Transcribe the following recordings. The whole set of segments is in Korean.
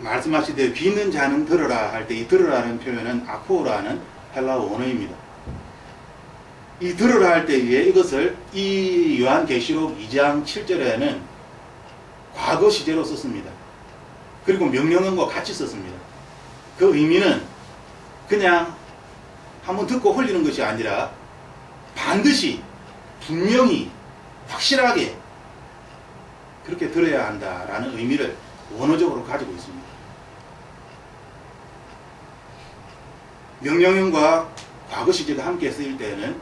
말씀하시되 귀 있는 자는 들으라 할 때 이 들으라는 표현은 아코라는 헬라어 원어입니다. 이 들으라 할 때에 이것을 이 요한계시록 2장 7절에는 과거 시제로 썼습니다. 그리고 명령어과 같이 썼습니다. 그 의미는 그냥 한번 듣고 흘리는 것이 아니라 반드시 분명히 확실하게 그렇게 들어야 한다라는 의미를 원어적으로 가지고 있습니다. 명령형과 과거 시제가 함께 쓰일 때는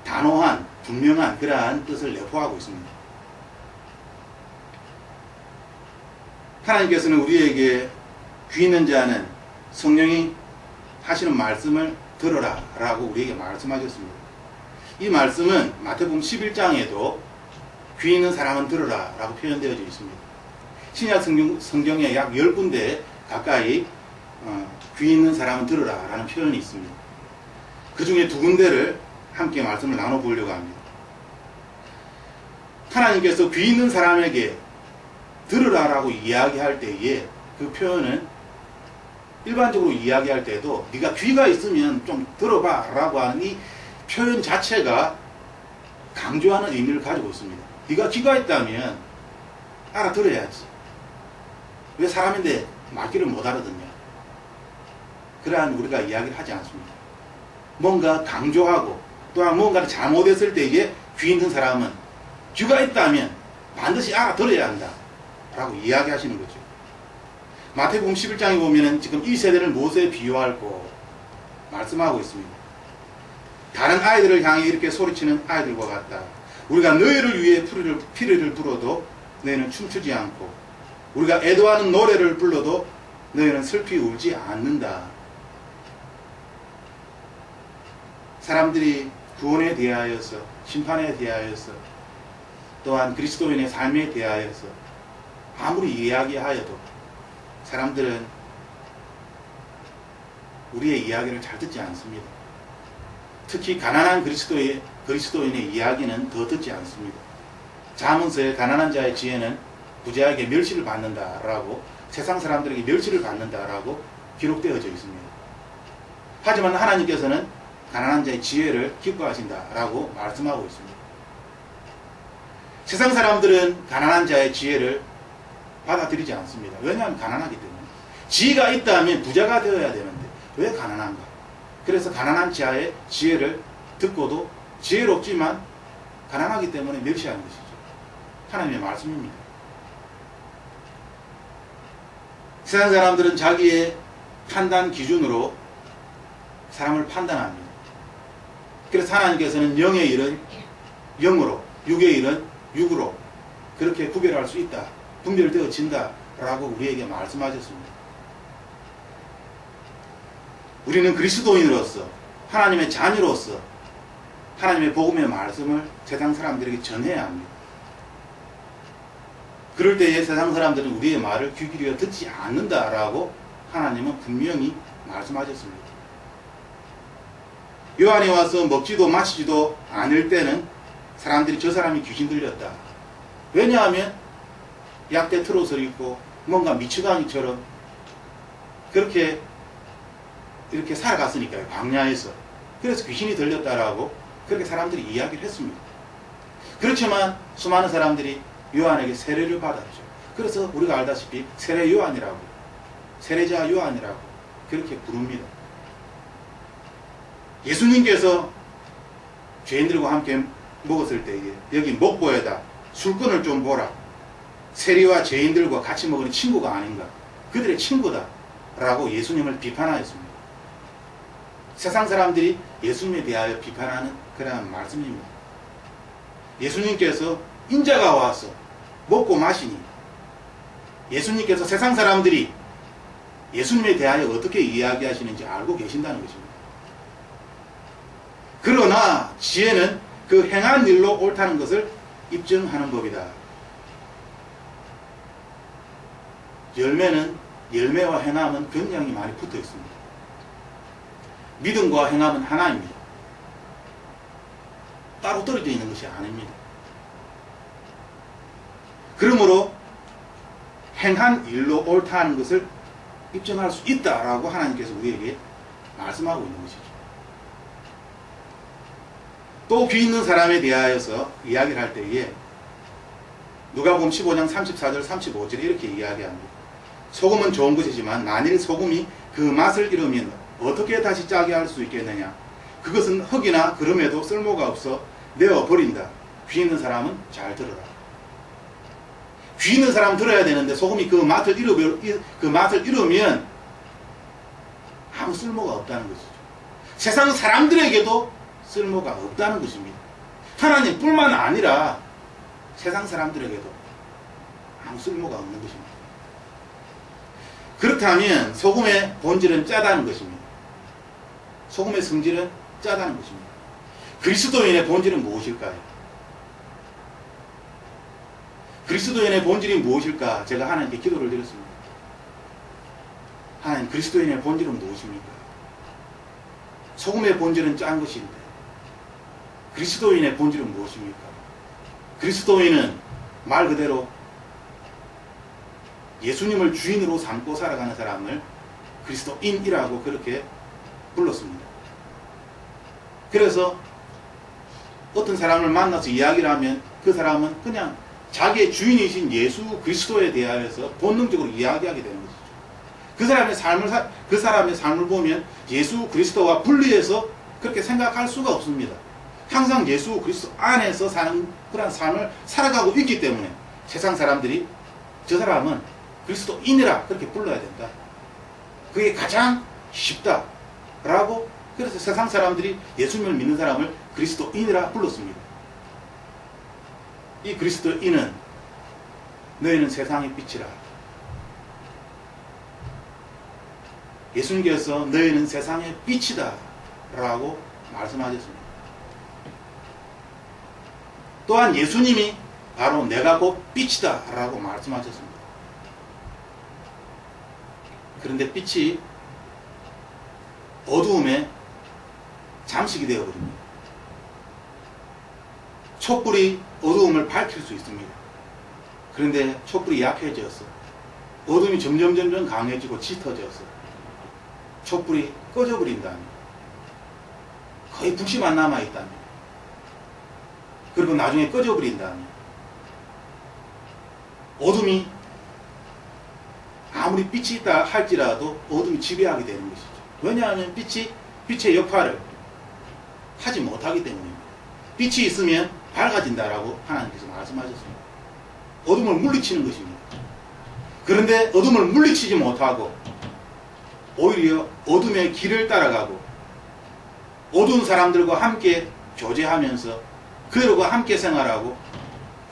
단호한, 분명한 그러한 뜻을 내포하고 있습니다. 하나님께서는 우리에게 귀 있는 자는 성령이 하시는 말씀을 들어라 라고 우리에게 말씀하셨습니다. 이 말씀은 마태복음 11장에도 귀 있는 사람은 들어라 라고 표현되어 있습니다. 신약 성경에 약 10군데 가까이 귀 있는 사람은 들으라 라는 표현이 있습니다. 그 중에 2군데를 함께 말씀을 나눠보려고 합니다. 하나님께서 귀 있는 사람에게 들으라 라고 이야기할 때에 그 표현은 일반적으로 이야기할 때도 네가 귀가 있으면 좀 들어봐 라고 하는 이 표현 자체가 강조하는 의미를 가지고 있습니다. 네가 귀가 있다면 알아들어야지. 왜 사람인데 말귀를 못 알아듣냐. 그러한 우리가 이야기를 하지 않습니다. 뭔가 강조하고 또한 뭔가를 잘못했을 때에 귀 있는 사람은 귀가 있다면 반드시 알아들어야 한다 라고 이야기하시는 거죠. 마태복음 11장에 보면은 지금 이 세대를 무엇에 비유할고 말씀하고 있습니다. 다른 아이들을 향해 이렇게 소리치는 아이들과 같다. 우리가 너희를 위해 피리를 불어도 너희는 춤추지 않고 우리가 애도하는 노래를 불러도 너희는 슬피 울지 않는다. 사람들이 구원에 대하여서 심판에 대하여서 또한 그리스도인의 삶에 대하여서 아무리 이야기하여도 사람들은 우리의 이야기를 잘 듣지 않습니다. 특히 가난한 그리스도인의 이야기는 더 듣지 않습니다. 잠언서에 가난한 자의 지혜는 부자에게 멸시를 받는다라고 세상 사람들에게 멸시를 받는다라고 기록되어져 있습니다. 하지만 하나님께서는 가난한 자의 지혜를 기뻐하신다라고 말씀하고 있습니다. 세상 사람들은 가난한 자의 지혜를 받아들이지 않습니다. 왜냐하면 가난하기 때문에. 지혜가 있다면 부자가 되어야 되는데 왜 가난한가? 그래서 가난한 자의 지혜를 듣고도 지혜롭지만 가난하기 때문에 멸시하는 것이죠. 하나님의 말씀입니다. 세상 사람들은 자기의 판단 기준으로 사람을 판단합니다. 그래서 하나님께서는 영의 일은 영으로, 육의 일은 육으로 그렇게 구별할 수 있다. 분별되어진다. 라고 우리에게 말씀하셨습니다. 우리는 그리스도인으로서 하나님의 자녀로서 하나님의 복음의 말씀을 세상 사람들에게 전해야 합니다. 그럴 때에 세상 사람들은 우리의 말을 귀 기울여 듣지 않는다라고 하나님은 분명히 말씀하셨습니다. 요한이 와서 먹지도 마시지도 않을 때는 사람들이 저 사람이 귀신 들렸다. 왜냐하면 약대 트롯을 입고 뭔가 미치광이처럼 그렇게 이렇게 살아갔으니까요. 광야에서. 그래서 귀신이 들렸다라고 그렇게 사람들이 이야기를 했습니다. 그렇지만 수많은 사람들이 요한에게 세례를 받았죠. 그래서 우리가 알다시피 세례 요한이라고, 세례자 요한이라고 그렇게 부릅니다. 예수님께서 죄인들과 함께 먹었을 때에 여기 목보에다 술꾼을 좀 보라. 세리와 죄인들과 같이 먹으니 친구가 아닌가. 그들의 친구다. 라고 예수님을 비판하였습니다. 세상 사람들이 예수님에 대하여 비판하는 그러한 말씀입니다. 예수님께서 인자가 와서 먹고 마시니 예수님께서 세상 사람들이 예수님에 대하여 어떻게 이야기하시는지 알고 계신다는 것입니다. 그러나 지혜는 그 행한 일로 옳다는 것을 입증하는 법이다. 열매와 행함은 굉장히 많이 붙어 있습니다. 믿음과 행함은 하나입니다. 따로 떨어져 있는 것이 아닙니다. 그러므로 행한 일로 옳다는 것을 입증할 수 있다라고 하나님께서 우리에게 말씀하고 있는 것이죠. 또 귀 있는 사람에 대하여서 이야기를 할 때에 누가복음 15장 34절 35절에 이렇게 이야기합니다. 소금은 좋은 것이지만 만일 소금이 그 맛을 잃으면 어떻게 다시 짜게 할 수 있겠느냐. 그것은 흙이나 그름에도 쓸모가 없어 내어 버린다. 귀 있는 사람은 잘 들어라. 귀 있는 사람 들어야 되는데 소금이 그 맛을 잃으면 아무 쓸모가 없다는 것이죠. 세상 사람들에게도 쓸모가 없다는 것입니다. 하나님뿐만 아니라 세상 사람들에게도 아무 쓸모가 없는 것입니다. 그렇다면 소금의 본질은 짜다는 것입니다. 소금의 성질은 짜다는 것입니다. 그리스도인의 본질은 무엇일까요? 그리스도인의 본질이 무엇일까? 제가 하나님께 기도를 드렸습니다. 하나님, 그리스도인의 본질은 무엇입니까? 소금의 본질은 짠 것인데 그리스도인의 본질은 무엇입니까? 그리스도인은 말 그대로 예수님을 주인으로 삼고 살아가는 사람을 그리스도인이라고 그렇게 불렀습니다. 그래서 어떤 사람을 만나서 이야기를 하면 그 사람은 그냥 자기의 주인이신 예수 그리스도에 대하여서 본능적으로 이야기하게 되는 것이죠. 그 사람의 삶을 보면 예수 그리스도와 분리해서 그렇게 생각할 수가 없습니다. 항상 예수 그리스도 안에서 사는 그런 삶을 살아가고 있기 때문에 세상 사람들이 저 사람은 그리스도인이라 그렇게 불러야 된다. 그게 가장 쉽다라고, 그래서 세상 사람들이 예수님을 믿는 사람을 그리스도인이라 불렀습니다. 이 그리스도인은 너희는 세상의 빛이라. 예수님께서 너희는 세상의 빛이다 라고 말씀하셨습니다. 또한 예수님이 바로 내가 곧 빛이다 라고 말씀하셨습니다. 그런데 빛이 어두움에 잠식이 되어버립니다. 촛불이 어두움을 밝힐 수 있습니다. 그런데 촛불이 약해져서 어둠이 점점 강해지고 짙어져서 촛불이 꺼져버린다면, 거의 불씨만 남아있다면, 그리고 나중에 꺼져버린다면 어둠이 아무리 빛이 있다 할지라도 어둠이 지배하게 되는 것이죠. 왜냐하면 빛의 역할을 하지 못하기 때문입니다. 빛이 있으면 밝아진다라고 하나님께서 말씀하셨습니다. 어둠을 물리치는 것입니다. 그런데 어둠을 물리치지 못하고 오히려 어둠의 길을 따라가고 어두운 사람들과 함께 교제하면서 그들과 함께 생활하고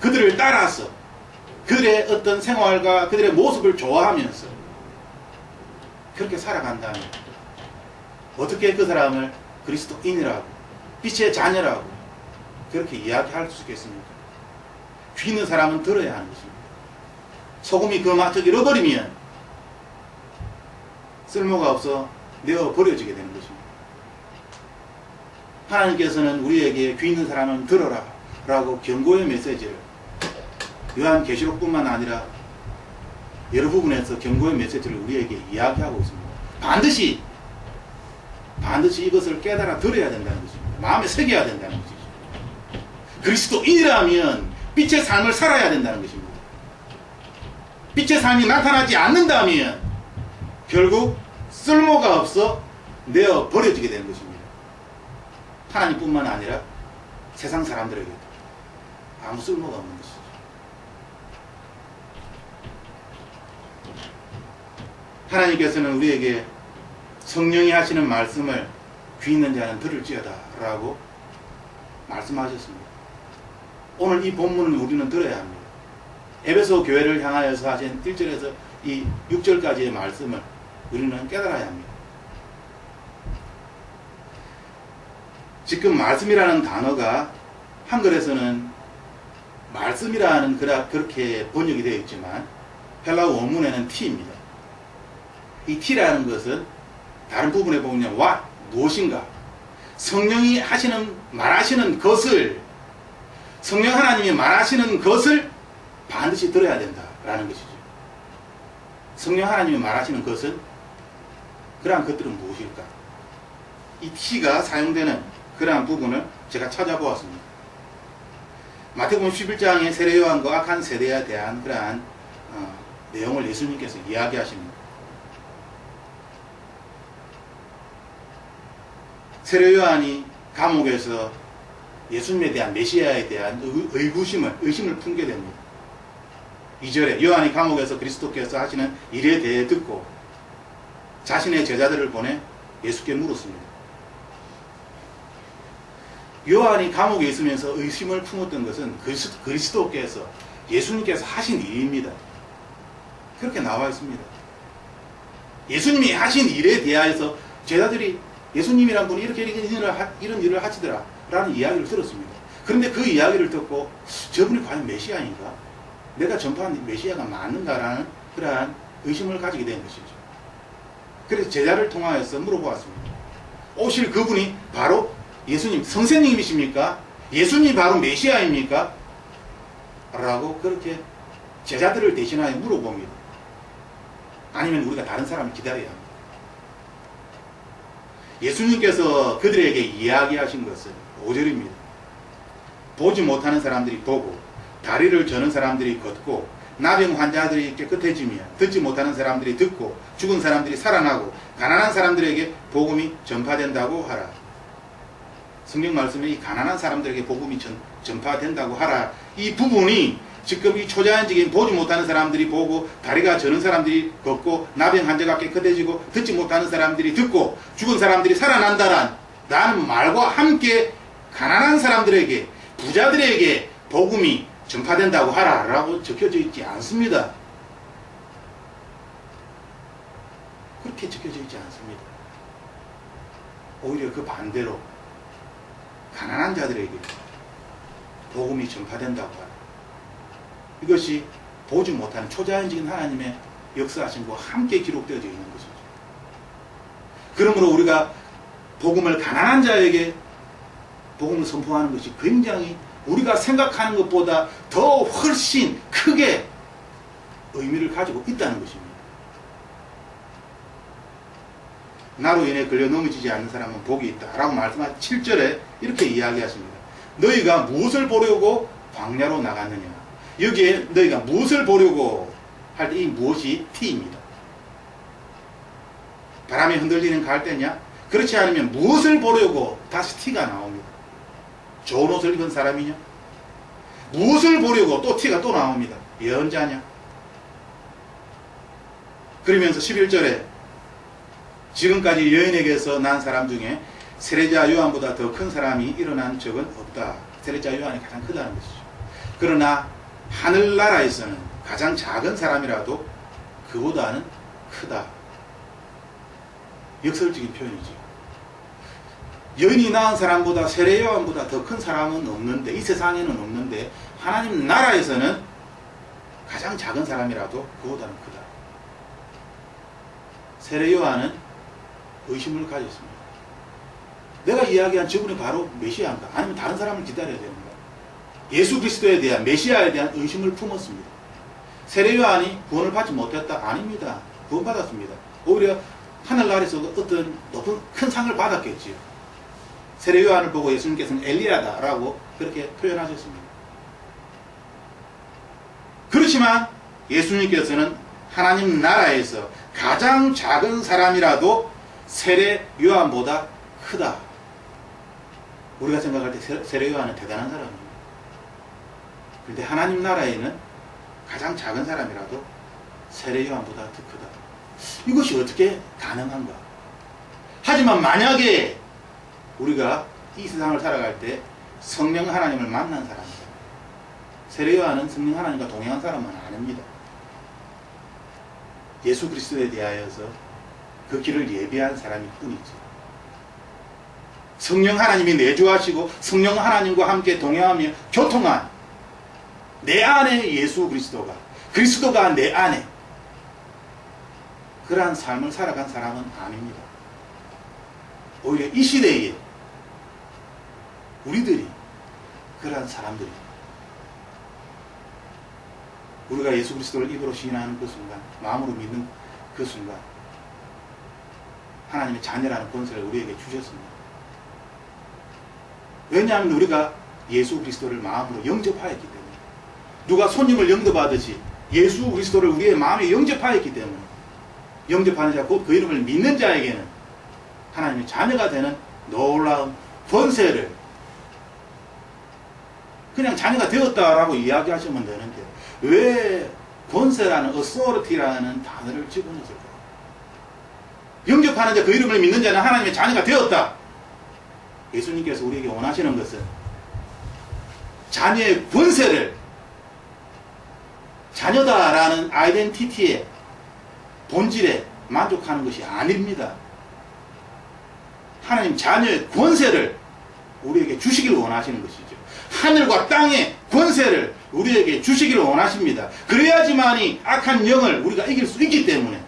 그들을 따라서 그들의 어떤 생활과 그들의 모습을 좋아하면서 그렇게 살아간다면 어떻게 그 사람을 그리스도인이라고, 빛의 자녀라고 그렇게 이야기할 수 있겠습니까? 귀 있는 사람은 들어야 하는 것입니다. 소금이 그 맛을 잃어버리면 쓸모가 없어 내어 버려지게 되는 것입니다. 하나님께서는 우리에게 귀 있는 사람은 들어라 라고 경고의 메시지를 요한계시록뿐만 아니라 여러 부분에서 경고의 메시지를 우리에게 이야기하고 있습니다. 반드시 이것을 깨달아 들어야 된다는 것입니다. 마음에 새겨야 된다는 것이죠. 그리스도인이라면 빛의 삶을 살아야 된다는 것입니다. 빛의 삶이 나타나지 않는다면 결국 쓸모가 없어 내어 버려지게 되는 것입니다. 하나님뿐만 아니라 세상 사람들에게도 아무 쓸모가 없는 것이죠. 하나님께서는 우리에게 성령이 하시는 말씀을 귀 있는 자는 들을지어다 라고 말씀하셨습니다. 오늘 이 본문을 우리는 들어야 합니다. 에베소 교회를 향하여서 하신 1절에서 이 6절까지의 말씀을 우리는 깨달아야 합니다. 지금 말씀이라는 단어가 한글에서는 말씀이라는 그렇게 번역이 되어 있지만 헬라어 원문에는 T입니다. 이 T라는 것은 다른 부분에 보면 what, 무엇인가, 성령이 말하시는 것을, 성령 하나님이 말하시는 것을 반드시 들어야 된다라는 것이죠. 성령 하나님이 말하시는 것은 그러한 것들은 무엇일까? 이 T가 사용되는 그러한 부분을 제가 찾아보았습니다. 마태복음 11장의 세례 요한과 악한 세대에 대한 그러한 내용을 예수님께서 이야기하십니다. 세례 요한이 감옥에서 예수님에 대한 메시아에 대한 의심을 품게 됩니다. 2절에 요한이 감옥에서 그리스도께서 하시는 일에 대해 듣고 자신의 제자들을 보내 예수께 물었습니다. 요한이 감옥에 있으면서 의심을 품었던 것은 그리스도께서 예수님께서 하신 일입니다. 그렇게 나와 있습니다. 예수님이 하신 일에 대하여서 제자들이 예수님이란 분이 이런 일을 하시더라 라는 이야기를 들었습니다. 그런데 그 이야기를 듣고 저분이 과연 메시아인가? 내가 전파한 메시아가 맞는가라는 그러한 의심을 가지게 된 것이죠. 그래서 제자를 통하여서 물어보았습니다. 오실 그분이 바로 예수님 선생님이십니까? 예수님이 바로 메시아입니까? 라고 그렇게 제자들을 대신하여 물어봅니다. 아니면 우리가 다른 사람을 기다려야 합니다. 예수님께서 그들에게 이야기하신 것은 5절입니다. 보지 못하는 사람들이 보고 다리를 저는 사람들이 걷고 나병 환자들이 깨끗해지며 듣지 못하는 사람들이 듣고 죽은 사람들이 살아나고 가난한 사람들에게 복음이 전파된다고 하라. 성경 말씀에 이 가난한 사람들에게 복음이 전파된다고 하라. 이 부분이 지금 이 초자연적인 보지 못하는 사람들이 보고 다리가 저는 사람들이 걷고 나병 환자가 깨끗해지고 듣지 못하는 사람들이 듣고 죽은 사람들이 살아난다라는 말과 함께 가난한 사람들에게 부자들에게 복음이 전파된다고 하라라고 적혀져 있지 않습니다. 그렇게 적혀져 있지 않습니다. 오히려 그 반대로 가난한 자들에게 복음이 전파된다고 하라. 이것이 보지 못하는 초자연적인 하나님의 역사하심과 함께 기록되어져 있는 것이죠. 그러므로 우리가 복음을 가난한 자에게 복음을 선포하는 것이 굉장히 우리가 생각하는 것보다 더 훨씬 크게 의미를 가지고 있다는 것입니다. 나로 인해 걸려 넘어지지 않는 사람은 복이 있다 라고 말씀하신 7절에 이렇게 이야기하십니다. 너희가 무엇을 보려고 광야로 나갔느냐. 여기에 너희가 무엇을 보려고 할 때 이 무엇이 T입니다. 바람에 흔들리는 갈대냐? 그렇지 않으면 무엇을 보려고 다시 T가 나옵니다. 좋은 옷을 입은 사람이냐? 무엇을 보려고 또 T가 또 나옵니다. 예언자냐? 그러면서 11절에 지금까지 여인에게서 난 사람 중에 세례자 요한보다 더 큰 사람이 일어난 적은 없다. 세례자 요한이 가장 크다는 것이죠. 그러나 하늘나라에서는 가장 작은 사람이라도 그보다는 크다. 역설적인 표현이죠. 여인이 낳은 사람보다 세례 요한보다 더 큰 사람은 없는데, 이 세상에는 없는데 하나님 나라에서는 가장 작은 사람이라도 그보다는 크다. 세례 요한은 의심을 가졌습니다. 내가 이야기한 저분이 바로 메시아인가? 아니면 다른 사람을 기다려야 되는가? 예수 그리스도에 대한 메시아에 대한 의심을 품었습니다. 세례 요한이 구원을 받지 못했다? 아닙니다. 구원받았습니다. 오히려 하늘나라에서 어떤 높은 큰 상을 받았겠지요. 세례 요한을 보고 예수님께서는 엘리야다라고 그렇게 표현하셨습니다. 그렇지만 예수님께서는 하나님 나라에서 가장 작은 사람이라도 세례 요한보다 크다. 우리가 생각할 때 세례 요한은 대단한 사람입니다. 그런데 하나님 나라에는 가장 작은 사람이라도 세례 요한보다 더 크다. 이것이 어떻게 가능한가? 하지만 만약에 우리가 이 세상을 살아갈 때 성령 하나님을 만난 사람이다. 세례 요한은 성령 하나님과 동행한 사람은 아닙니다. 예수 그리스도에 대하여서 그 길을 예비한 사람일 뿐이지. 성령 하나님이 내주하시고 성령 하나님과 함께 동행하며 교통한 내 안에 예수 그리스도가 내 안에 그러한 삶을 살아간 사람은 아닙니다. 오히려 이 시대에 우리들이 그러한 사람들입니다. 우리가 예수 그리스도를 입으로 시인하는 그 순간, 마음으로 믿는 그 순간 하나님의 자녀라는 권세를 우리에게 주셨습니다. 왜냐하면 우리가 예수 그리스도를 마음으로 영접하였기 때문에, 누가 손님을 영접하듯이 예수 그리스도를 우리의 마음에 영접하였기 때문에, 영접하는 자 곧 그 이름을 믿는 자에게는 하나님의 자녀가 되는 놀라운 권세를, 그냥 자녀가 되었다라고 이야기하시면 되는데 왜 권세라는 authority라는 단어를 집어넣었을까요? 영접하는 자 그 이름을 믿는 자는 하나님의 자녀가 되었다. 예수님께서 우리에게 원하시는 것은 자녀의 권세를, 자녀다라는 아이덴티티의 본질에 만족하는 것이 아닙니다. 하나님 자녀의 권세를 우리에게 주시기를 원하시는 것이죠. 하늘과 땅의 권세를 우리에게 주시기를 원하십니다. 그래야지만이 악한 영을 우리가 이길 수 있기 때문에,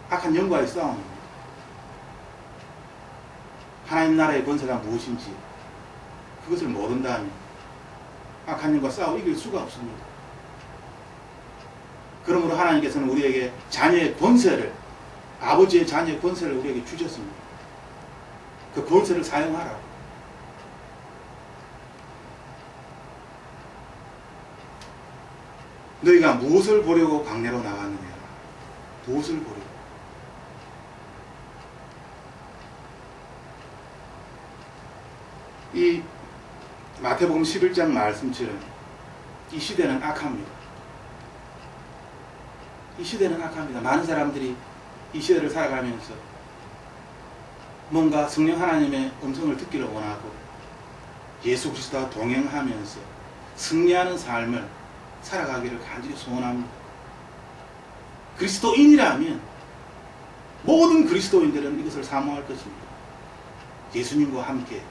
악한 영과의 싸움입니다. 하나님 나라의 권세가 무엇인지 그것을 모른다면 악한 영과 싸워 이길 수가 없습니다. 그러므로 하나님께서는 우리에게 자녀의 권세를, 아버지의 자녀의 권세를 우리에게 주셨습니다. 그 권세를 사용하라고. 너희가 무엇을 보려고 광야로 나갔느냐? 무엇을 보려고? 이 마태복음 11장 말씀처럼 이 시대는 악합니다. 이 시대는 악합니다. 많은 사람들이 이 시대를 살아가면서 뭔가 성령 하나님의 음성을 듣기를 원하고 예수 그리스도와 동행하면서 승리하는 삶을 살아가기를 간절히 소원합니다. 그리스도인이라면 모든 그리스도인들은 이것을 사모할 것입니다. 예수님과 함께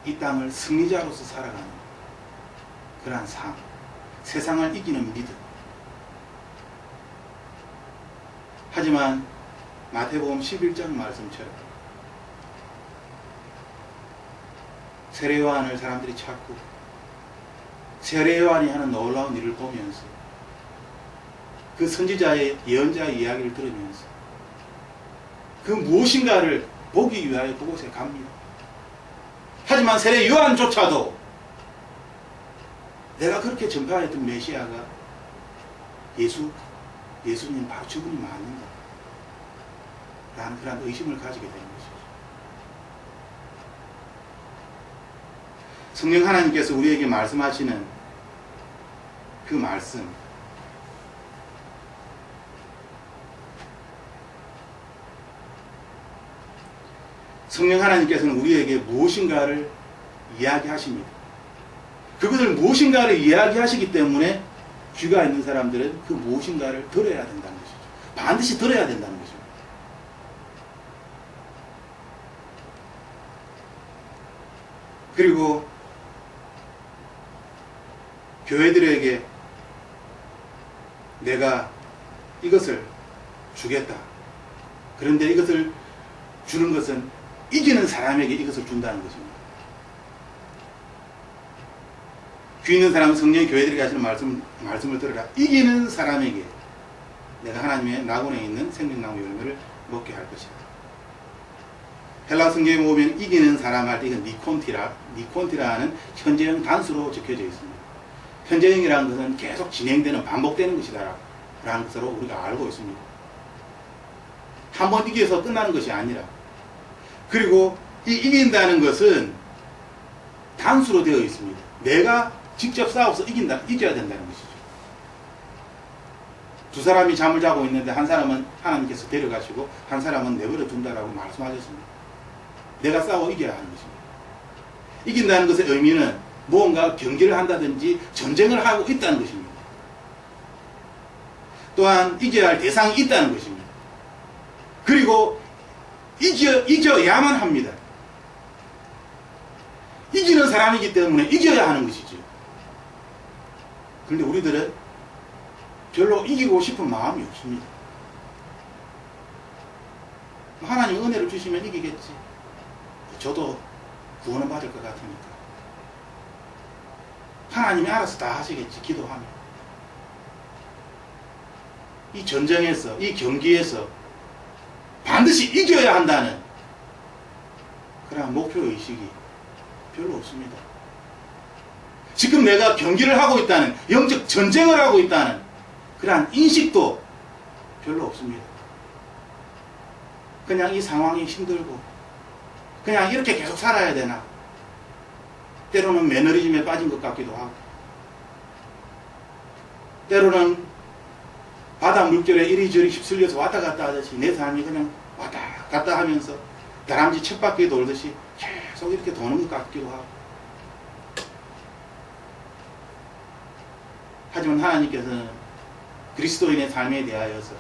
이 땅을 승리자로서 살아가는 그러한 삶, 세상을 이기는 믿음. 하지만 마태복음 11장 말씀처럼 세례요한을 사람들이 찾고 세례요한이 하는 놀라운 일을 보면서 그 선지자의 예언자의 이야기를 들으면서 그 무엇인가를 보기 위하여 그곳에 갑니다. 하지만 세례요한조차도 내가 그렇게 전파했던 메시아가 예수님 바로 저분이 맞는가? 라는 그런 의심을 가지게 되는 것이죠. 성령 하나님께서 우리에게 말씀하시는 그 말씀, 성령 하나님께서는 우리에게 무엇인가를 이야기하십니다. 그것을 무엇인가를 이야기하시기 때문에 귀가 있는 사람들은 그 무엇인가를 들어야 된다는 것이죠. 반드시 들어야 된다는 것입니다. 그리고 교회들에게 내가 이것을 주겠다. 그런데 이것을 주는 것은 이기는 사람에게 이것을 준다는 것입니다. 귀 있는 사람은 성령이 교회들에게 하시는 말씀을 들으라. 이기는 사람에게 내가 하나님의 낙원에 있는 생명나무 열매를 먹게 할 것이다. 헬라 성경에 보면 이기는 사람 할 때 이건 니콘티라는 현재형 단수로 적혀져 있습니다. 현재형이라는 것은 계속 진행되는, 반복되는 것이다 라는 것으로 우리가 알고 있습니다. 한 번 이겨서 끝나는 것이 아니라, 그리고 이 이긴다는 것은 단수로 되어 있습니다. 내가 직접 싸워서 이겨야 된다는 것이죠. 두 사람이 잠을 자고 있는데 한 사람은 하나님께서 데려가시고 한 사람은 내버려 둔다라고 말씀하셨습니다. 내가 싸워 이겨야 하는 것입니다. 이긴다는 것의 의미는 무언가 경기를 한다든지 전쟁을 하고 있다는 것입니다. 또한 이겨야 할 대상이 있다는 것입니다. 그리고 이겨야만 합니다. 이기는 사람이기 때문에 이겨야 하는 것이죠. 그런데 우리들은 별로 이기고 싶은 마음이 없습니다. 하나님 은혜를 주시면 이기겠지. 저도 구원을 받을 것 같으니까. 하나님이 알아서 다 하시겠지. 기도하면. 이 전쟁에서, 이 경기에서 반드시 이겨야 한다는 그러한 목표의식이 별로 없습니다. 지금 내가 경기를 하고 있다는, 영적 전쟁을 하고 있다는 그러한 인식도 별로 없습니다. 그냥 이 상황이 힘들고 그냥 이렇게 계속 살아야 되나, 때로는 매너리즘에 빠진 것 같기도 하고, 때로는 바다 물결에 이리저리 휩쓸려서 왔다 갔다 하듯이 내 삶이 그냥 왔다 갔다 하면서 다람쥐 쳇바퀴 돌듯이 계속 이렇게 도는 것 같기도 하고. 하지만 하나님께서는 그리스도인의 삶에 대하여서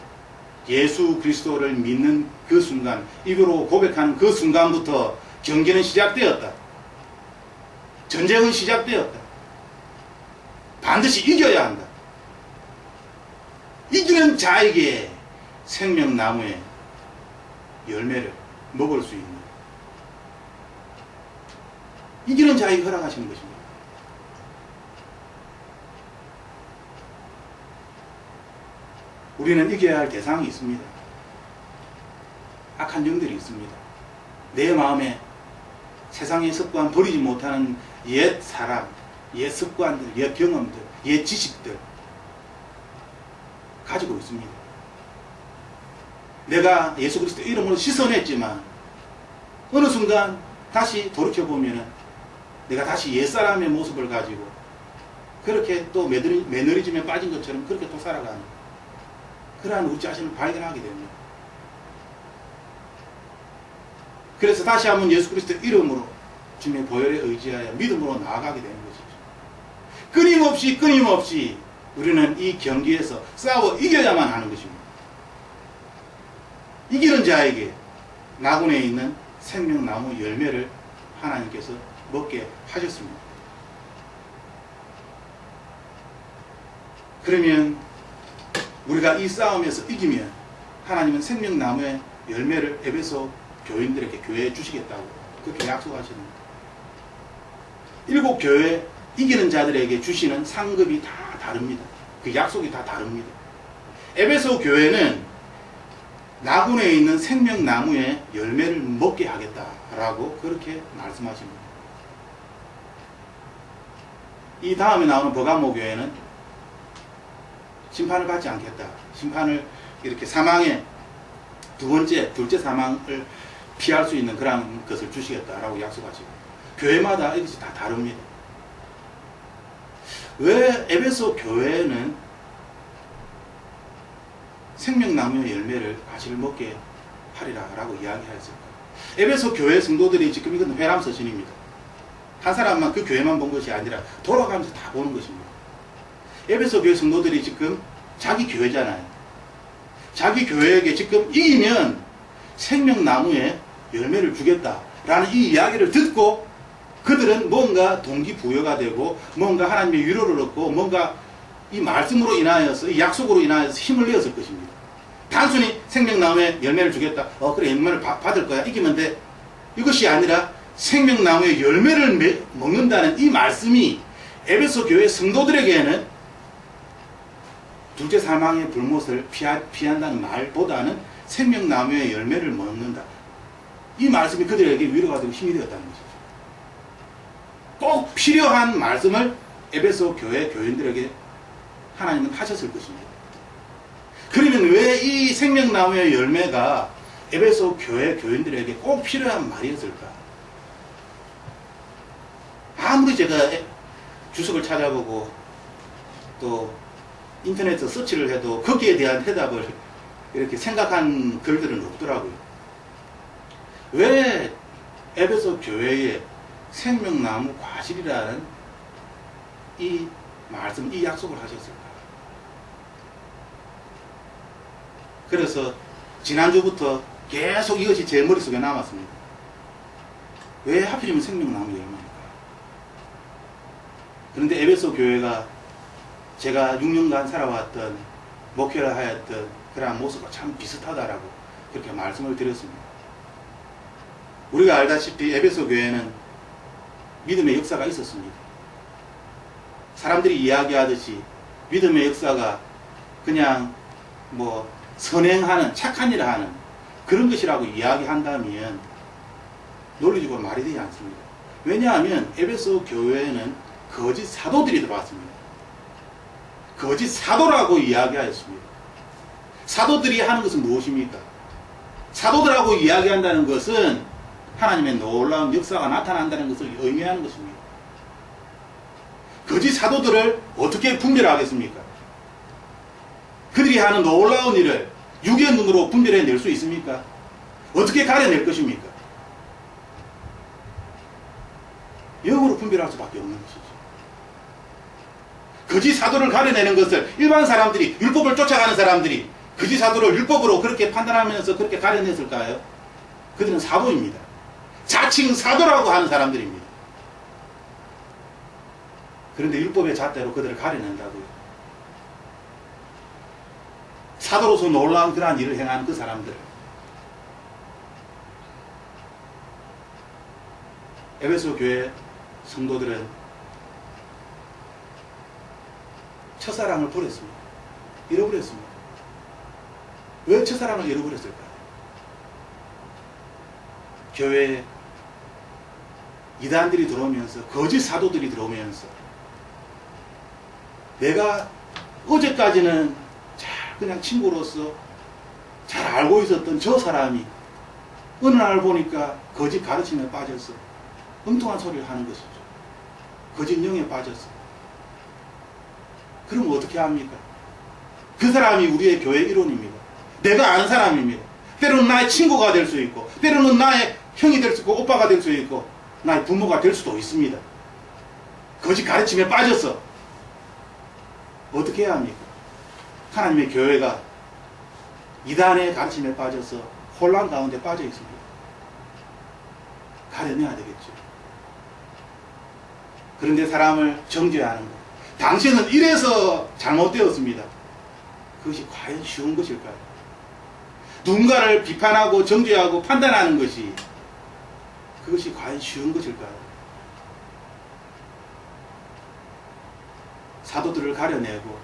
예수 그리스도를 믿는 그 순간, 입으로 고백하는 그 순간부터 경기는 시작되었다. 전쟁은 시작되었다. 반드시 이겨야 한다. 이기는 자에게 생명나무의 열매를 먹을 수 있는, 이기는 자에게 허락하시는 것입니다. 우리는 이겨야 할 대상이 있습니다. 악한 영들이 있습니다. 내 마음에 세상의 습관, 버리지 못하는 옛 사람, 옛 습관들, 옛 경험들, 옛 지식들 가지고 있습니다. 내가 예수 그리스도 이름으로 씻어냈지만 어느 순간 다시 돌이켜보면 내가 다시 옛사람의 모습을 가지고 그렇게 또 매너리즘에 빠진 것처럼 그렇게 또 살아가는 그러한 우리 자신을 발견하게 됩니다. 그래서 다시 한번 예수 그리스도 이름으로 주님의 보혈에 의지하여 믿음으로 나아가게 되는 것이죠. 끊임없이 우리는 이 경기에서 싸워 이겨야만 하는 것입니다. 이기는 자에게 나군에 있는 생명나무 열매를 하나님께서 먹게 하셨습니다. 그러면 우리가 이 싸움에서 이기면 하나님은 생명나무의 열매를 에베소 교인들에게 교회에 주시겠다고 그렇게 약속하셨습니다. 7 교회 이기는 자들에게 주시는 상급이 다 다릅니다. 그 약속이 다 다릅니다. 에베소 교회는 나군에 있는 생명나무의 열매를 먹게 하겠다라고 그렇게 말씀하십니다. 이 다음에 나오는 버가모 교회는 심판을 받지 않겠다. 심판을 이렇게 사망의 둘째 사망을 피할 수 있는 그런 것을 주시겠다라고 약속하시고, 교회마다 이것이 다 다릅니다. 왜 에베소 교회는 생명나무의 열매를 과실을 먹게 하리라라고 이야기하였을까? 에베소 교회 성도들이 지금 이건 회람서신입니다. 한 사람만 그 교회만 본 것이 아니라 돌아가면서 다 보는 것입니다. 에베소 교회 성도들이 지금 자기 교회잖아요. 자기 교회에게 지금 이기면 생명나무에 열매를 주겠다라는 이 이야기를 듣고 그들은 뭔가 동기부여가 되고 뭔가 하나님의 위로를 얻고 뭔가 이 말씀으로 인하여서 이 약속으로 인하여서 힘을 내었을 것입니다. 단순히 생명나무에 열매를 주겠다. 그래 열매를 받을 거야. 이기면 돼. 이것이 아니라 생명나무의 열매를 먹는다는 이 말씀이 에베소 교회 성도들에게는 둘째 사망의 불못을 피한다는 말보다는 생명나무의 열매를 먹는다. 이 말씀이 그들에게 위로가 되고 힘이 되었다는 것이죠. 꼭 필요한 말씀을 에베소 교회 교인들에게 하나님은 하셨을 것입니다. 그러면 왜 이 생명나무의 열매가 에베소 교회 교인들에게 꼭 필요한 말이었을까? 아무리 제가 주석을 찾아보고 또 인터넷에서 서치를 해도 거기에 대한 해답을 이렇게 생각한 글들은 없더라고요. 왜 에베소 교회에 생명나무 과실이라는 이 말씀, 이 약속을 하셨을까? 그래서 지난주부터 계속 이것이 제 머릿속에 남았습니다. 왜 하필이면 생명나무 열매일까? 그런데 에베소 교회가 제가 6년간 살아왔던 목회를 하였던 그러한 모습과 참 비슷하다라고 그렇게 말씀을 드렸습니다. 우리가 알다시피 에베소 교회는 믿음의 역사가 있었습니다. 사람들이 이야기하듯이 믿음의 역사가 그냥 뭐 선행하는 착한 일을 하는 그런 것이라고 이야기한다면 논리적으로 말이 되지 않습니다. 왜냐하면 에베소 교회에는 거짓 사도들이 들어왔습니다. 거짓 사도라고 이야기하였습니다. 사도들이 하는 것은 무엇입니까? 사도들하고 이야기한다는 것은 하나님의 놀라운 역사가 나타난다는 것을 의미하는 것입니다. 거짓 사도들을 어떻게 분별하겠습니까? 그들이 하는 놀라운 일을 육의 눈으로 분별해낼 수 있습니까? 어떻게 가려낼 것입니까? 영으로 분별할 수밖에 없는 것이죠. 거짓 사도를 가려내는 것을 일반 사람들이, 율법을 쫓아가는 사람들이 거짓 사도를 율법으로 그렇게 판단하면서 그렇게 가려냈을까요? 그들은 사도입니다. 자칭 사도라고 하는 사람들입니다. 그런데 율법의 잣대로 그들을 가려낸다고요. 사도로서 놀라운 그러한 일을 행하는 그 사람들. 에베소 교회 성도들은 첫사랑을 버렸습니다. 잃어버렸습니다. 왜 첫사랑을 잃어버렸을까요? 교회에 이단들이 들어오면서, 거짓 사도들이 들어오면서 내가 어제까지는 그냥 친구로서 잘 알고 있었던 저 사람이 어느 날 보니까 거짓 가르침에 빠져서 엉뚱한 소리를 하는 것이죠. 거짓 영에 빠져서. 그럼 어떻게 합니까? 그 사람이 우리의 교회 일원입니다. 내가 아는 사람입니다. 때로는 나의 친구가 될 수 있고, 때로는 나의 형이 될 수 있고, 오빠가 될 수 있고, 나의 부모가 될 수도 있습니다. 거짓 가르침에 빠져서 어떻게 해야 합니까? 하나님의 교회가 이단의 가르침에 빠져서 혼란 가운데 빠져 있습니다. 가려내야 되겠죠. 그런데 사람을 정죄하는 것, 당신은 이래서 잘못되었습니다. 그것이 과연 쉬운 것일까요? 누군가를 비판하고 정죄하고 판단하는 것이 그것이 과연 쉬운 것일까요? 사도들을 가려내고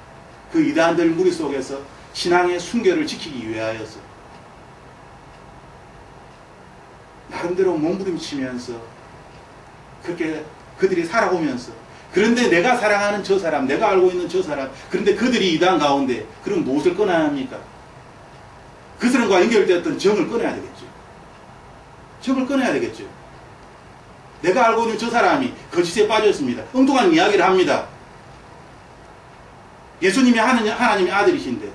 그 이단들 무리 속에서 신앙의 순결을 지키기 위하여서 나름대로 몸부림치면서 그렇게 그들이 살아오면서, 그런데 내가 사랑하는 저 사람, 내가 알고 있는 저 사람, 그런데 그들이 이단 가운데, 그럼 무엇을 끊어야 합니까? 그 사람과 연결되었던 정을 끊어야 되겠죠. 정을 끊어야 되겠죠. 내가 알고 있는 저 사람이 거짓에 빠졌습니다. 엉뚱한 이야기를 합니다. 예수님이 하나님의 아들이신데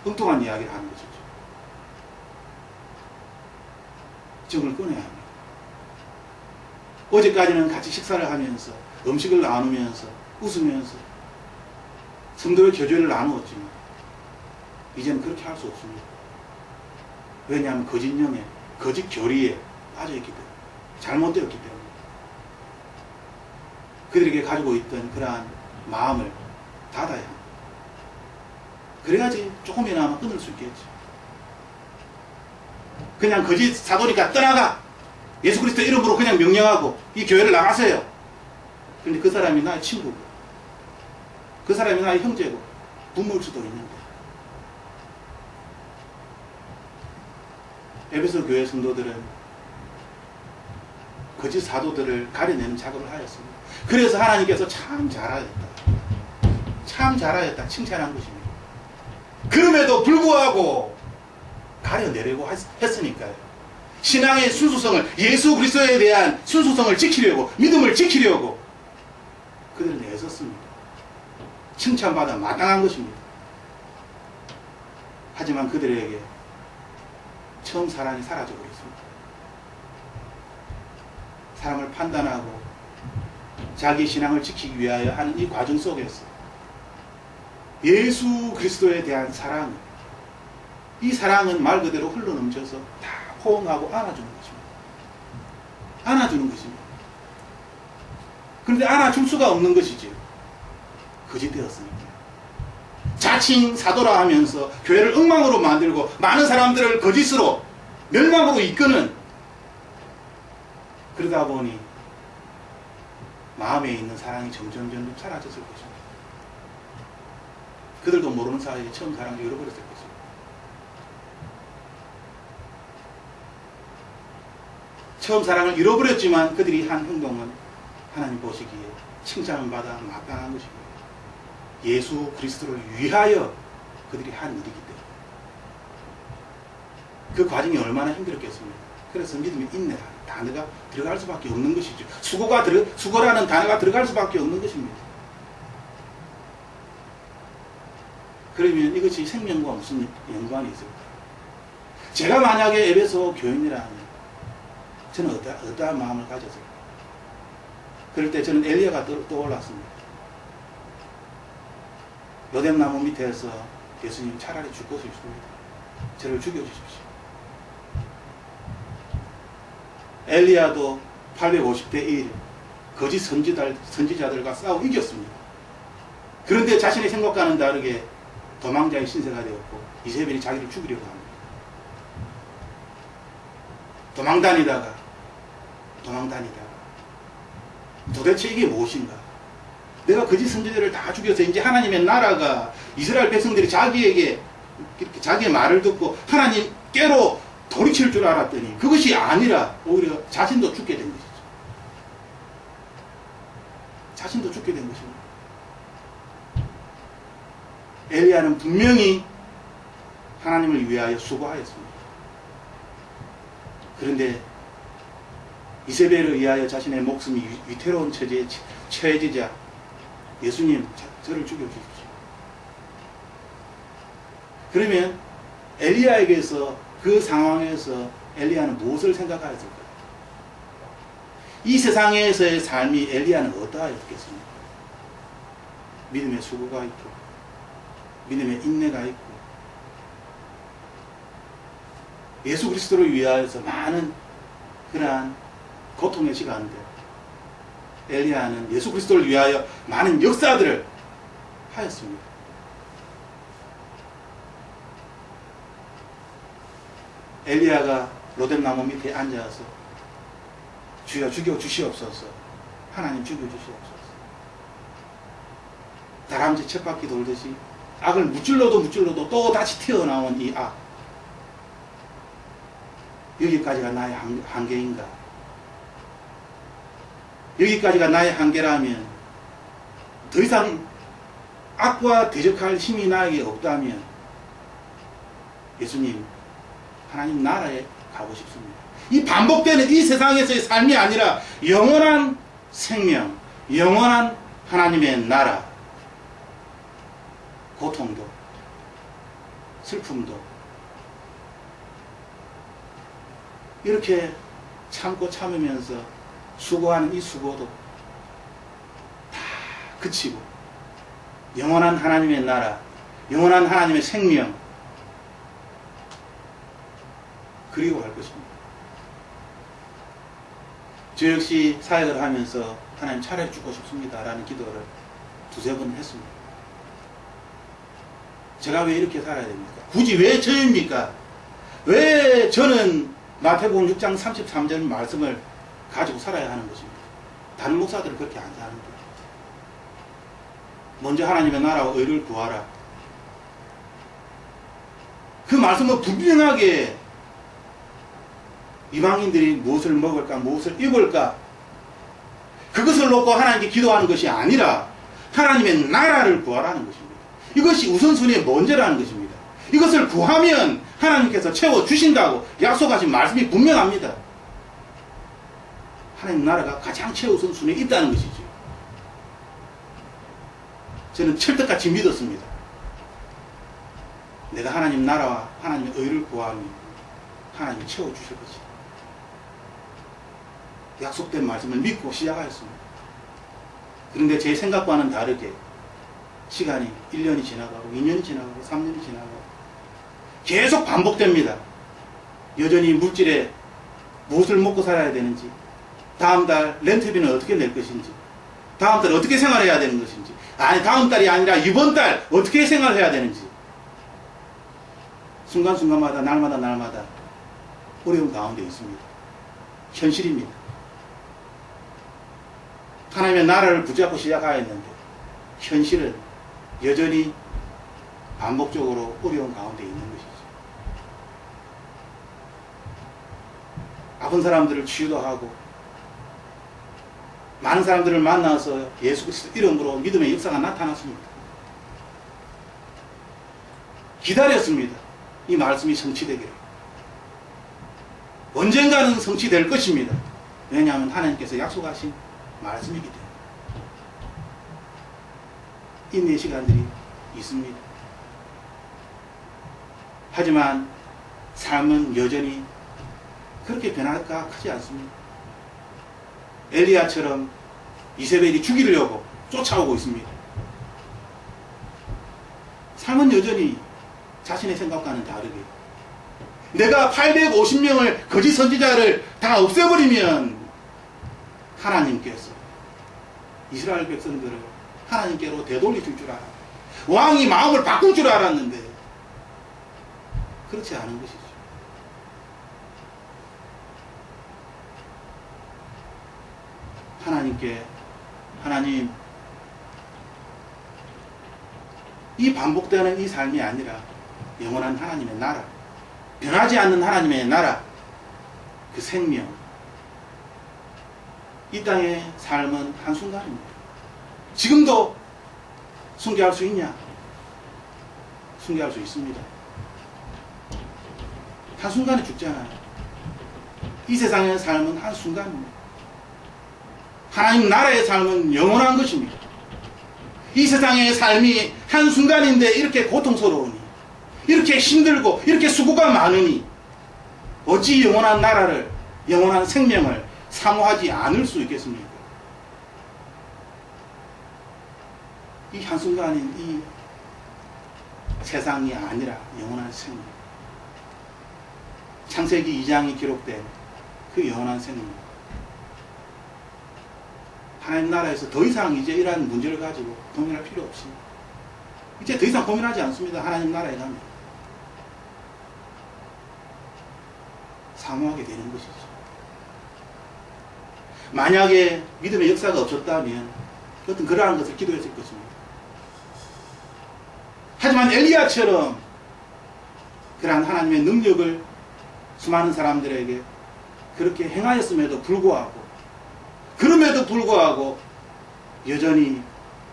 엉뚱한 이야기를 하는 것이죠. 정을 끊어야 합니다. 어제까지는 같이 식사를 하면서 음식을 나누면서 웃으면서 성도의 교제를 나누었지만 이제는 그렇게 할 수 없습니다. 왜냐하면 거짓 영에, 거짓 교리에 빠져있기 때문에, 잘못되었기 때문에 그들에게 가지고 있던 그러한 마음을 닫아야 합니다. 그래야지 조금이나마 끊을 수 있겠죠. 그냥 거짓 사도니까 떠나가! 예수 그리스도 이름으로 그냥 명령하고 이 교회를 나가세요. 그런데 그 사람이 나의 친구고, 그 사람이 나의 형제고, 부모일 수도 있는데. 에베소 교회 성도들은 거짓 사도들을 가려내는 작업을 하였습니다. 그래서 하나님께서 참 잘하였다, 참 잘하였다 칭찬한 것입니다. 그럼에도 불구하고 가려내려고 했으니까요. 신앙의 순수성을, 예수 그리스도에 대한 순수성을 지키려고, 믿음을 지키려고 그들은 애썼습니다. 칭찬받아 마땅한 것입니다. 하지만 그들에게 처음 사랑이 사라져 버렸습니다. 사람을 판단하고 자기 신앙을 지키기 위하여 하는 이 과정 속에서 예수 그리스도에 대한 사랑, 이 사랑은 말 그대로 흘러넘쳐서 다 포옹하고 안아주는 것입니다. 안아주는 것입니다. 그런데 안아줄 수가 없는 것이지요. 거짓되었으니까. 자칭 사도라 하면서 교회를 엉망으로 만들고 많은 사람들을 거짓으로, 멸망으로 이끄는, 그러다 보니 마음에 있는 사랑이 점점 사라졌을 것입니다. 그들도 모르는 사이에 처음 사랑을 잃어버렸을 것입니다. 처음 사랑을 잃어버렸지만 그들이 한 행동은 하나님 보시기에 칭찬을 받아 마땅한 것입니다. 예수 그리스도를 위하여 그들이 한 일이기 때문에. 그 과정이 얼마나 힘들었겠습니까? 그래서 믿음의 인내라는 단어가 들어갈 수밖에 없는 것이죠. 수고라는 단어가 들어갈 수밖에 없는 것입니다. 그러면 이것이 생명과 무슨 연관이 있을까? 제가 만약에 에베소 교인이라면 저는 어떠한 마음을 가졌을까? 그럴 때 저는 엘리야가 떠올랐습니다. 로뎀나무 밑에서 예수님 차라리 죽고 싶습니다. 저를 죽여주십시오. 엘리야도 850대 1 거짓 선지자들과 싸워 이겼습니다. 그런데 자신의 생각과는 다르게 도망자의 신세가 되었고 이세벨이 자기를 죽이려고 합니다. 도망다니다가 도대체 이게 무엇인가? 내가 거짓 선지자를 다 죽여서 이제 하나님의 나라가 이스라엘 백성들이 자기의 말을 듣고 하나님께로 돌이킬 줄 알았더니 그것이 아니라 오히려 자신도 죽게 된 것이죠. 자신도 죽게 된 것입니다. 엘리야는 분명히 하나님을 위하여 수고하였습니다. 그런데 이세벨을 위하여 자신의 목숨이 위태로운 처지에 처해지자 예수님 저를 죽여주십시오. 그러면 엘리야에게서 그 상황에서 엘리야는 무엇을 생각하였을까요? 이 세상에서의 삶이 엘리야는 어떠하였겠습니까? 믿음의 수고가 있고 믿음의 인내가 있고 예수 그리스도를 위하여서 많은 그러한 고통의 시간들 엘리야는 예수 그리스도를 위하여 많은 역사들을 하였습니다. 엘리야가 로뎀나무 밑에 앉아서 주여 죽여 주시옵소서, 하나님 죽여 주시옵소서. 다람쥐 쳇바퀴 돌듯이 악을 무찔러도 또 다시 튀어나온 이 악, 여기까지가 나의 한계인가? 여기까지가 나의 한계라면 더 이상 악과 대적할 힘이 나에게 없다면 예수님 하나님 나라에 가고 싶습니다. 이 반복되는 이 세상에서의 삶이 아니라 영원한 생명, 영원한 하나님의 나라, 고통도 슬픔도 이렇게 참고 참으면서 수고하는 이 수고도 다 그치고 영원한 하나님의 나라, 영원한 하나님의 생명 그리워할 것입니다. 저 역시 사역을 하면서 하나님 차라리 죽고 싶습니다 라는 기도를 두세 번 했습니다. 제가 왜 이렇게 살아야 됩니까? 굳이 왜 저입니까? 왜 저는 마태복음 6장 33절 말씀을 가지고 살아야 하는 것입니다. 다른 목사들은 그렇게 안 사는데. 먼저 하나님의 나라와 의를 구하라. 그 말씀은 분명하게 이방인들이 무엇을 먹을까, 무엇을 입을까, 그것을 놓고 하나님께 기도하는 것이 아니라 하나님의 나라를 구하라는 것입니다. 이것이 우선순위의 먼저라는 것입니다. 이것을 구하면 하나님께서 채워주신다고 약속하신 말씀이 분명합니다. 하나님 나라가 가장 최우선순위에 있다는 것이죠. 저는 철떡같이 믿었습니다. 내가 하나님 나라와 하나님의 의를 구하면 하나님이 채워주실 것이다. 약속된 말씀을 믿고 시작하였습니다. 그런데 제 생각과는 다르게 시간이 1년이 지나가고 2년이 지나가고 3년이 지나가고 계속 반복됩니다. 여전히 물질에 무엇을 먹고 살아야 되는지, 다음 달 렌트비는 어떻게 낼 것인지, 다음 달 어떻게 생활해야 되는 것인지, 아니 다음 달이 아니라 이번 달 어떻게 생활해야 되는지 순간순간마다 날마다 어려운 가운데 있습니다. 현실입니다. 하나님의 나라를 붙잡고 시작하였는데 현실은 여전히 반복적으로 어려운 가운데 있는 것이죠. 아픈 사람들을 치유도 하고 많은 사람들을 만나서 예수 그리스도 이름으로 믿음의 역사가 나타났습니다. 기다렸습니다. 이 말씀이 성취되기를. 언젠가는 성취될 것입니다. 왜냐하면 하나님께서 약속하신 말씀이기 때문에. 인내 시간들이 있습니다. 하지만 삶은 여전히 그렇게 변화가 크지 않습니다. 엘리야처럼 이세벨이 죽이려고 쫓아오고 있습니다. 삶은 여전히 자신의 생각과는 다르게 내가 850명을 거짓 선지자를 다 없애버리면 하나님께서 이스라엘 백성들을 하나님께로 되돌리실 줄 알아. 왕이 마음을 바꿀 줄 알았는데 그렇지 않은 것이죠. 하나님, 이 반복되는 이 삶이 아니라 영원한 하나님의 나라, 변하지 않는 하나님의 나라, 그 생명, 이 땅의 삶은 한순간입니다. 지금도 순교할 수 있냐? 순교할 수 있습니다. 한순간에 죽잖아요. 이 세상의 삶은 한순간입니다. 하나님 나라의 삶은 영원한 것입니다. 이 세상의 삶이 한순간인데 이렇게 고통스러우니, 이렇게 힘들고, 이렇게 수고가 많으니, 어찌 영원한 나라를, 영원한 생명을 사모하지 않을 수 있겠습니까? 이 한순간인 이 세상이 아니라 영원한 생명. 창세기 2장이 기록된 그 영원한 생명. 하나님 나라에서 더 이상 이제 이러한 문제를 가지고 고민할 필요 없습니다. 이제 더 이상 고민하지 않습니다. 하나님 나라에 가면. 사모하게 되는 것이죠. 만약에 믿음의 역사가 없었다면 어떤 그러한 것을 기도했을 것입니다. 하지만 엘리야처럼 그러한 하나님의 능력을 수많은 사람들에게 그렇게 행하였음에도 불구하고, 그럼에도 불구하고 여전히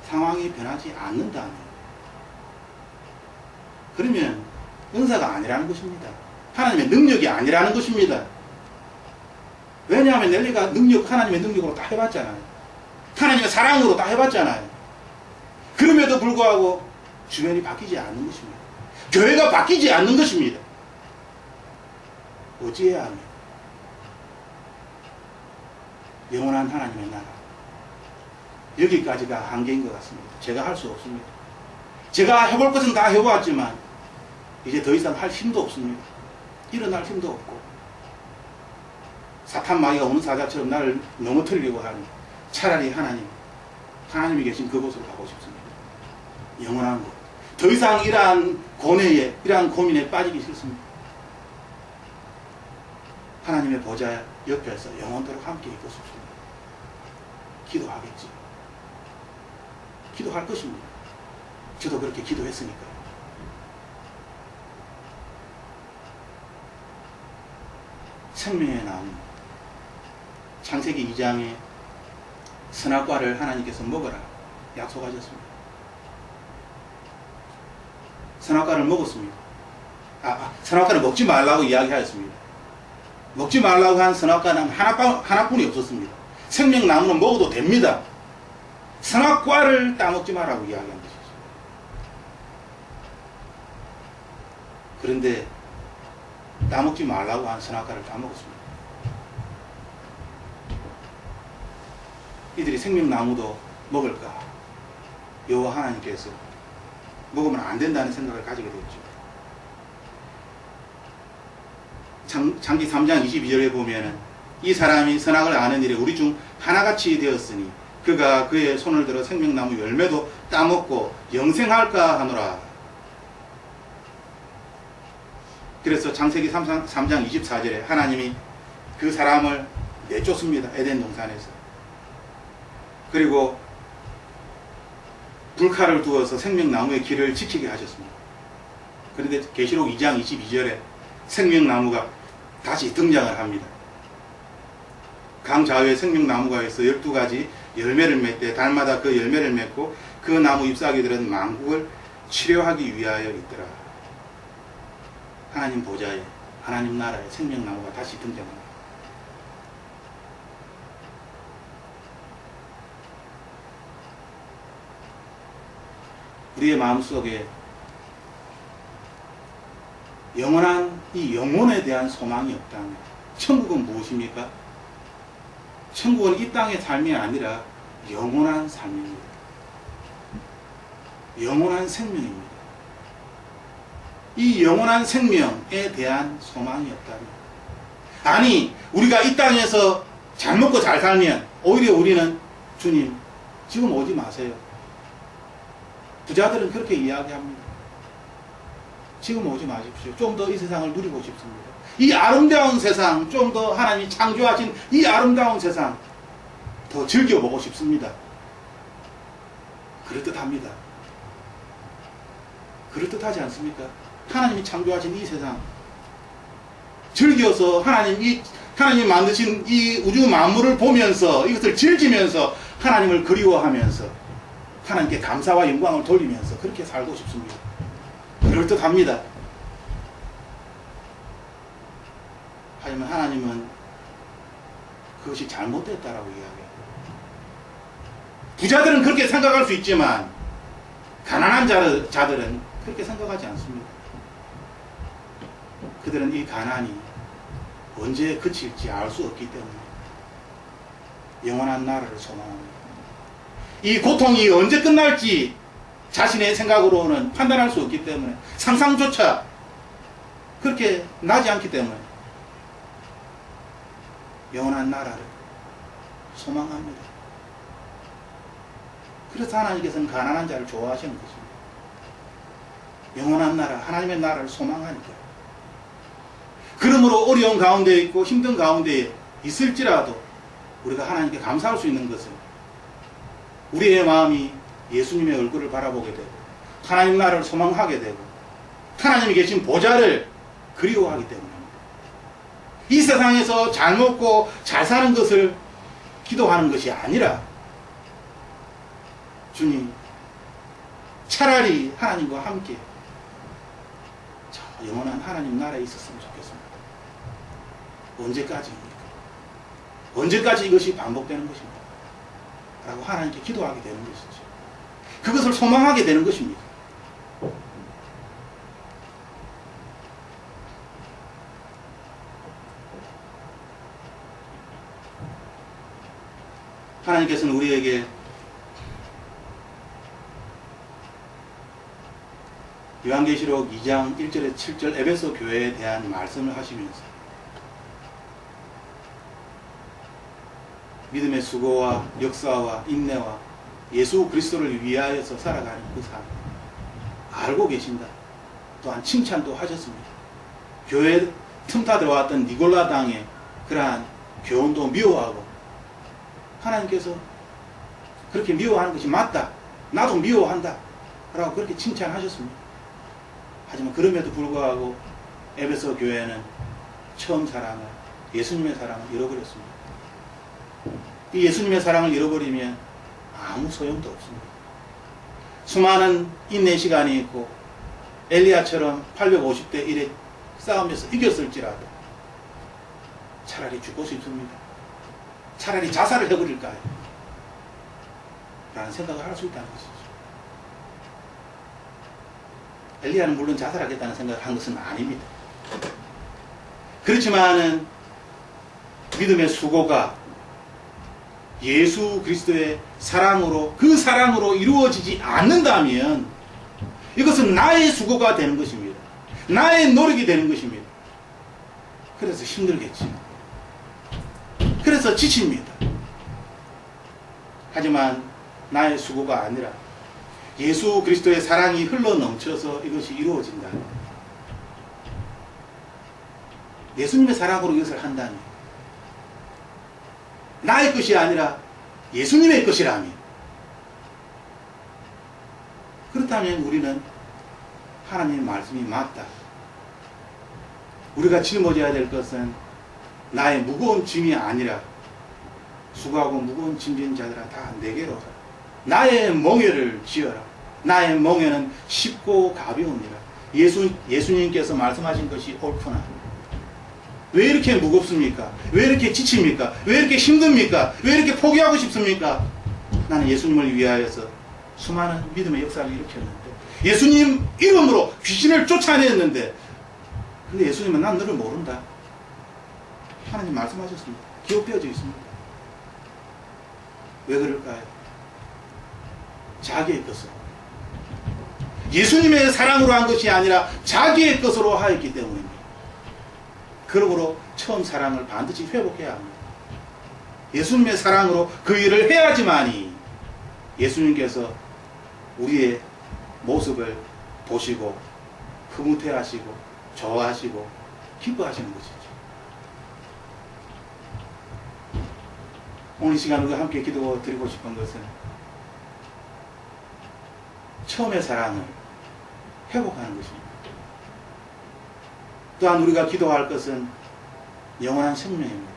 상황이 변하지 않는다면, 그러면 은사가 아니라는 것입니다. 하나님의 능력이 아니라는 것입니다. 왜냐하면 엘리가 하나님의 능력으로 다 해봤잖아요. 하나님의 사랑으로 다 해봤잖아요. 그럼에도 불구하고 주변이 바뀌지 않는 것입니다. 교회가 바뀌지 않는 것입니다. 어찌해야 하며 영원한 하나님의 나라, 여기까지가 한계인 것 같습니다. 제가 할 수 없습니다. 제가 해볼 것은 다 해보았지만 이제 더 이상 할 힘도 없습니다. 일어날 힘도 없고, 사탄 마귀가 오는 사자처럼 나를 넘어뜨리려고 하니 차라리 하나님이 계신 그곳으로 가고 싶습니다. 영원한 곳. 더 이상 이러한 고뇌에, 이러한 고민에 빠지기 싫습니다. 하나님의 보좌 옆에서 영원토록 함께 있고 싶습니다. 기도하겠지. 기도할 것입니다. 저도 그렇게 기도했으니까요. 생명의 나무, 창세기 2장에 선악과를 하나님께서 먹어라 약속하셨습니다. 선악과를 먹었습니다. 선악과를 먹지 말라고 이야기하였습니다. 먹지 말라고 한 선악과는 하나뿐이 없었습니다. 생명나무는 먹어도 됩니다. 선악과를 따먹지 말라고 이야기한 것이죠. 그런데 따먹지 말라고 한 선악과를 따먹었습니다. 이들이 생명나무도 먹을까? 여호와 하나님께서 먹으면 안 된다는 생각을 가지게 됐죠. 창기 3장 22절에 보면은 이 사람이 선악을 아는 일에 우리 중 하나같이 되었으니 그가 그의 손을 들어 생명나무 열매도 따먹고 영생할까 하노라. 그래서 창세기 3장 24절에 하나님이 그 사람을 내쫓습니다. 에덴 동산에서. 그리고 불칼을 두어서 생명나무의 길을 지키게 하셨습니다. 그런데 계시록 2장 22절에 생명나무가 다시 등장을 합니다. 강 좌우에 생명나무가 있어 12가지 열매를 맺되 달마다 그 열매를 맺고 그 나무 잎사귀들은 만국을 치료하기 위하여 있더라. 하나님 보좌에, 하나님 나라에 생명나무가 다시 등장합니다. 우리의 마음속에 영원한 이 영혼에 대한 소망이 없다면 천국은 무엇입니까? 천국은 이 땅의 삶이 아니라 영원한 삶입니다. 영원한 생명입니다. 이 영원한 생명에 대한 소망이 없다면, 아니 우리가 이 땅에서 잘 먹고 잘 살면 오히려 우리는 주님 지금 오지 마세요. 부자들은 그렇게 이야기합니다. 지금 오지 마십시오. 좀 더 이 세상을 누리고 싶습니다. 이 아름다운 세상, 좀 더 하나님이 창조하신 이 아름다운 세상 더 즐겨보고 싶습니다. 그럴듯합니다. 그럴듯하지 않습니까? 하나님이 창조하신 이 세상 즐겨서 하나님 만드신 이 우주 만물을 보면서 이것을 즐기면서 하나님을 그리워하면서 하나님께 감사와 영광을 돌리면서 그렇게 살고 싶습니다. 그럴듯합니다. 하지만 하나님은 그것이 잘못됐다라고 이야기해요. 부자들은 그렇게 생각할 수 있지만 가난한 자들은 그렇게 생각하지 않습니다. 그들은 이 가난이 언제 그칠지 알 수 없기 때문에 영원한 나라를 소망합니다. 이 고통이 언제 끝날지 자신의 생각으로는 판단할 수 없기 때문에 상상조차 그렇게 나지 않기 때문에 영원한 나라를 소망합니다. 그래서 하나님께서는 가난한 자를 좋아하시는 것입니다. 영원한 나라, 하나님의 나라를 소망하니까요. 그러므로 어려운 가운데 있고 힘든 가운데 있을지라도 우리가 하나님께 감사할 수 있는 것은 우리의 마음이 예수님의 얼굴을 바라보게 되고 하나님 나라를 소망하게 되고 하나님이 계신 보좌를 그리워하기 때문입니다. 이 세상에서 잘 먹고 잘 사는 것을 기도하는 것이 아니라 주님 차라리 하나님과 함께 저 영원한 하나님 나라에 있었으면 좋겠습니다. 언제까지입니까? 언제까지 이것이 반복되는 것입니까? 라고 하나님께 기도하게 되는 것이죠. 그것을 소망하게 되는 것입니다. 하나님께서는 우리에게 요한계시록 2장 1절에 7절 에베소 교회에 대한 말씀을 하시면서 믿음의 수고와 역사와 인내와 예수 그리스도를 위하여서 살아가는 그 삶 알고 계신다. 또한 칭찬도 하셨습니다. 교회 틈타 들어왔던 니골라 당의 그러한 교훈도 미워하고 하나님께서 그렇게 미워하는 것이 맞다. 나도 미워한다. 라고 그렇게 칭찬하셨습니다. 하지만 그럼에도 불구하고 에베소 교회는 처음 사랑을, 예수님의 사랑을 잃어버렸습니다. 이 예수님의 사랑을 잃어버리면 아무 소용도 없습니다. 수많은 인내 시간이 있고 엘리야처럼 850대 1에 싸움에서 이겼을지라도 차라리 죽고 싶습니다. 차라리 자살을 해버릴까요? 라는 생각을 할 수 있다는 것이죠. 엘리야는 물론 자살하겠다는 생각을 한 것은 아닙니다. 그렇지만은 믿음의 수고가 예수 그리스도의 사랑으로 그 사랑으로 이루어지지 않는다면 이것은 나의 수고가 되는 것입니다. 나의 노력이 되는 것입니다. 그래서 힘들겠죠. 그래서 지칩니다. 하지만 나의 수고가 아니라 예수 그리스도의 사랑이 흘러 넘쳐서 이것이 이루어진다. 예수님의 사랑으로 이것을 한다니 나의 것이 아니라 예수님의 것이라면, 그렇다면 우리는 하나님의 말씀이 맞다. 우리가 짊어져야 될 것은 나의 무거운 짐이 아니라 수고하고 무거운 짐진 자들아 다 내게로 오라. 나의 멍에를 지어라. 나의 멍에는 쉽고 가벼우니라. 예수님께서 말씀하신 것이 옳구나. 왜 이렇게 무겁습니까? 왜 이렇게 지칩니까? 왜 이렇게 힘듭니까? 왜 이렇게 포기하고 싶습니까? 나는 예수님을 위하여서 수많은 믿음의 역사를 일으켰는데, 예수님 이름으로 귀신을 쫓아냈는데, 근데 예수님은 난 너를 모른다. 하나님 말씀하셨습니다. 기록되어져 있습니다. 왜 그럴까요? 자기의 것으로, 예수님의 사랑으로 한 것이 아니라 자기의 것으로 하였기 때문입니다. 그러므로 처음 사랑을 반드시 회복해야 합니다. 예수님의 사랑으로 그 일을 해야지만이 예수님께서 우리의 모습을 보시고 흐뭇해하시고 좋아하시고 기뻐하시는 것이죠. 오늘 이 시간 우리가 함께 기도 드리고 싶은 것은 처음의 사랑을 회복하는 것입니다. 또한 우리가 기도할 것은 영원한 생명입니다.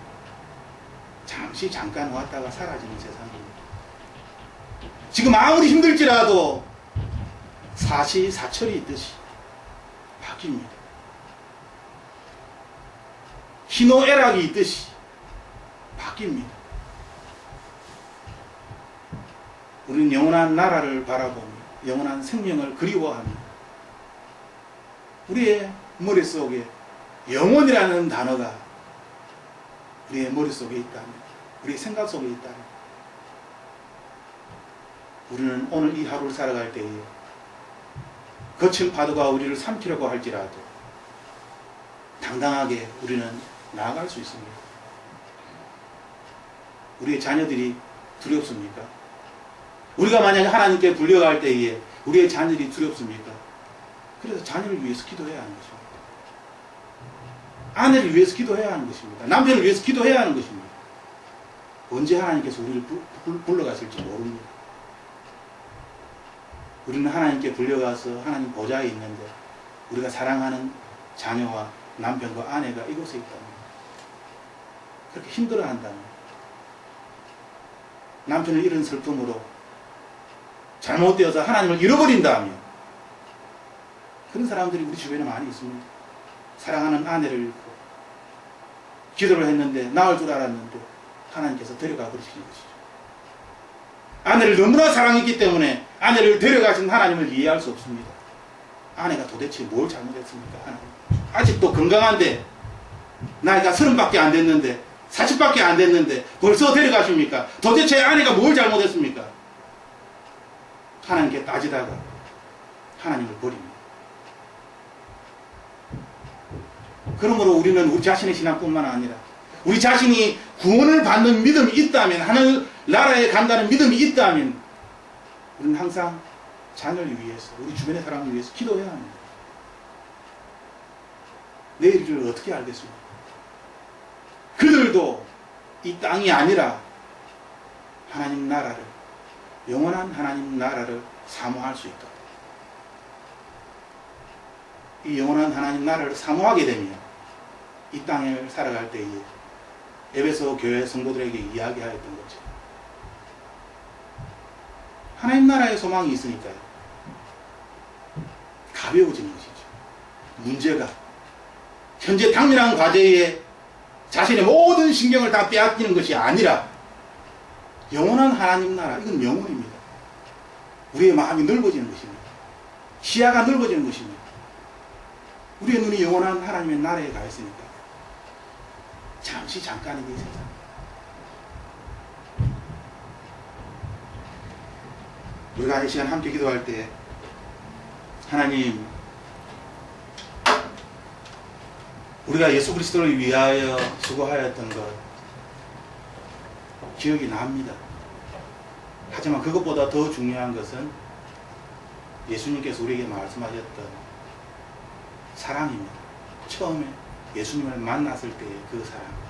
잠깐 왔다가 사라지는 세상입니다. 지금 아무리 힘들지라도 사시사철이 있듯이 바뀝니다. 희노애락이 있듯이 바뀝니다. 우리는 영원한 나라를 바라보며 영원한 생명을 그리워합니다. 우리의 머릿속에 영혼이라는 단어가 우리의 머릿속에 있다면, 우리의 생각 속에 있다면, 우리는 오늘 이 하루를 살아갈 때에 거친 파도가 우리를 삼키려고 할지라도 당당하게 우리는 나아갈 수 있습니다. 우리의 자녀들이 두렵습니까? 우리가 만약에 하나님께 불려갈 때에 우리의 자녀들이 두렵습니까? 그래서 자녀를 위해서 기도해야 하는 것입니다. 아내를 위해서 기도해야 하는 것입니다. 남편을 위해서 기도해야 하는 것입니다. 언제 하나님께서 우리를 불러가실지 모릅니다. 우리는 하나님께 불려가서 하나님 보좌에 있는데 우리가 사랑하는 자녀와 남편과 아내가 이곳에 있다면, 그렇게 힘들어한다면, 남편을 잃은 슬픔으로 잘못되어서 하나님을 잃어버린다면, 그런 사람들이 우리 주변에 많이 있습니다. 사랑하는 아내를 잃고 기도를 했는데 나을 줄 알았는데 하나님께서 데려가 버리시는 것이죠. 아내를 너무나 사랑했기 때문에 아내를 데려가신 하나님을 이해할 수 없습니다. 아내가 도대체 뭘 잘못했습니까? 하나님. 아직도 건강한데, 나이가 30밖에 안 됐는데, 40밖에 안 됐는데 벌써 데려가십니까? 도대체 아내가 뭘 잘못했습니까? 하나님께 따지다가 하나님을 버립니다. 그러므로 우리는 우리 자신의 신앙뿐만 아니라 우리 자신이 구원을 받는 믿음이 있다면, 하늘 나라에 간다는 믿음이 있다면, 우리는 항상 자녀를 위해서, 우리 주변의 사람을 위해서 기도해야 합니다. 내일을 어떻게 알겠습니까? 그들도 이 땅이 아니라 하나님 나라를, 영원한 하나님 나라를 사모할 수 있도록, 이 영원한 하나님 나라를 사모하게 되면 이 땅을 살아갈 때에 에베소 교회 성도들에게 이야기하였던 거죠. 하나님 나라의 소망이 있으니까요, 가벼워지는 것이죠. 문제가 현재 당면한 과제에 자신의 모든 신경을 다 빼앗기는 것이 아니라 영원한 하나님 나라, 이건 영원입니다. 우리의 마음이 넓어지는 것입니다. 시야가 넓어지는 것입니다. 우리의 눈이 영원한 하나님의 나라에 가 있으니까 잠깐의 이 세상, 우리가 이 시간 함께 기도할 때 하나님, 우리가 예수 그리스도를 위하여 수고하였던 것 기억이 납니다. 하지만 그것보다 더 중요한 것은 예수님께서 우리에게 말씀하셨던 사랑입니다. 처음에 예수님을 만났을 때의 그 사랑.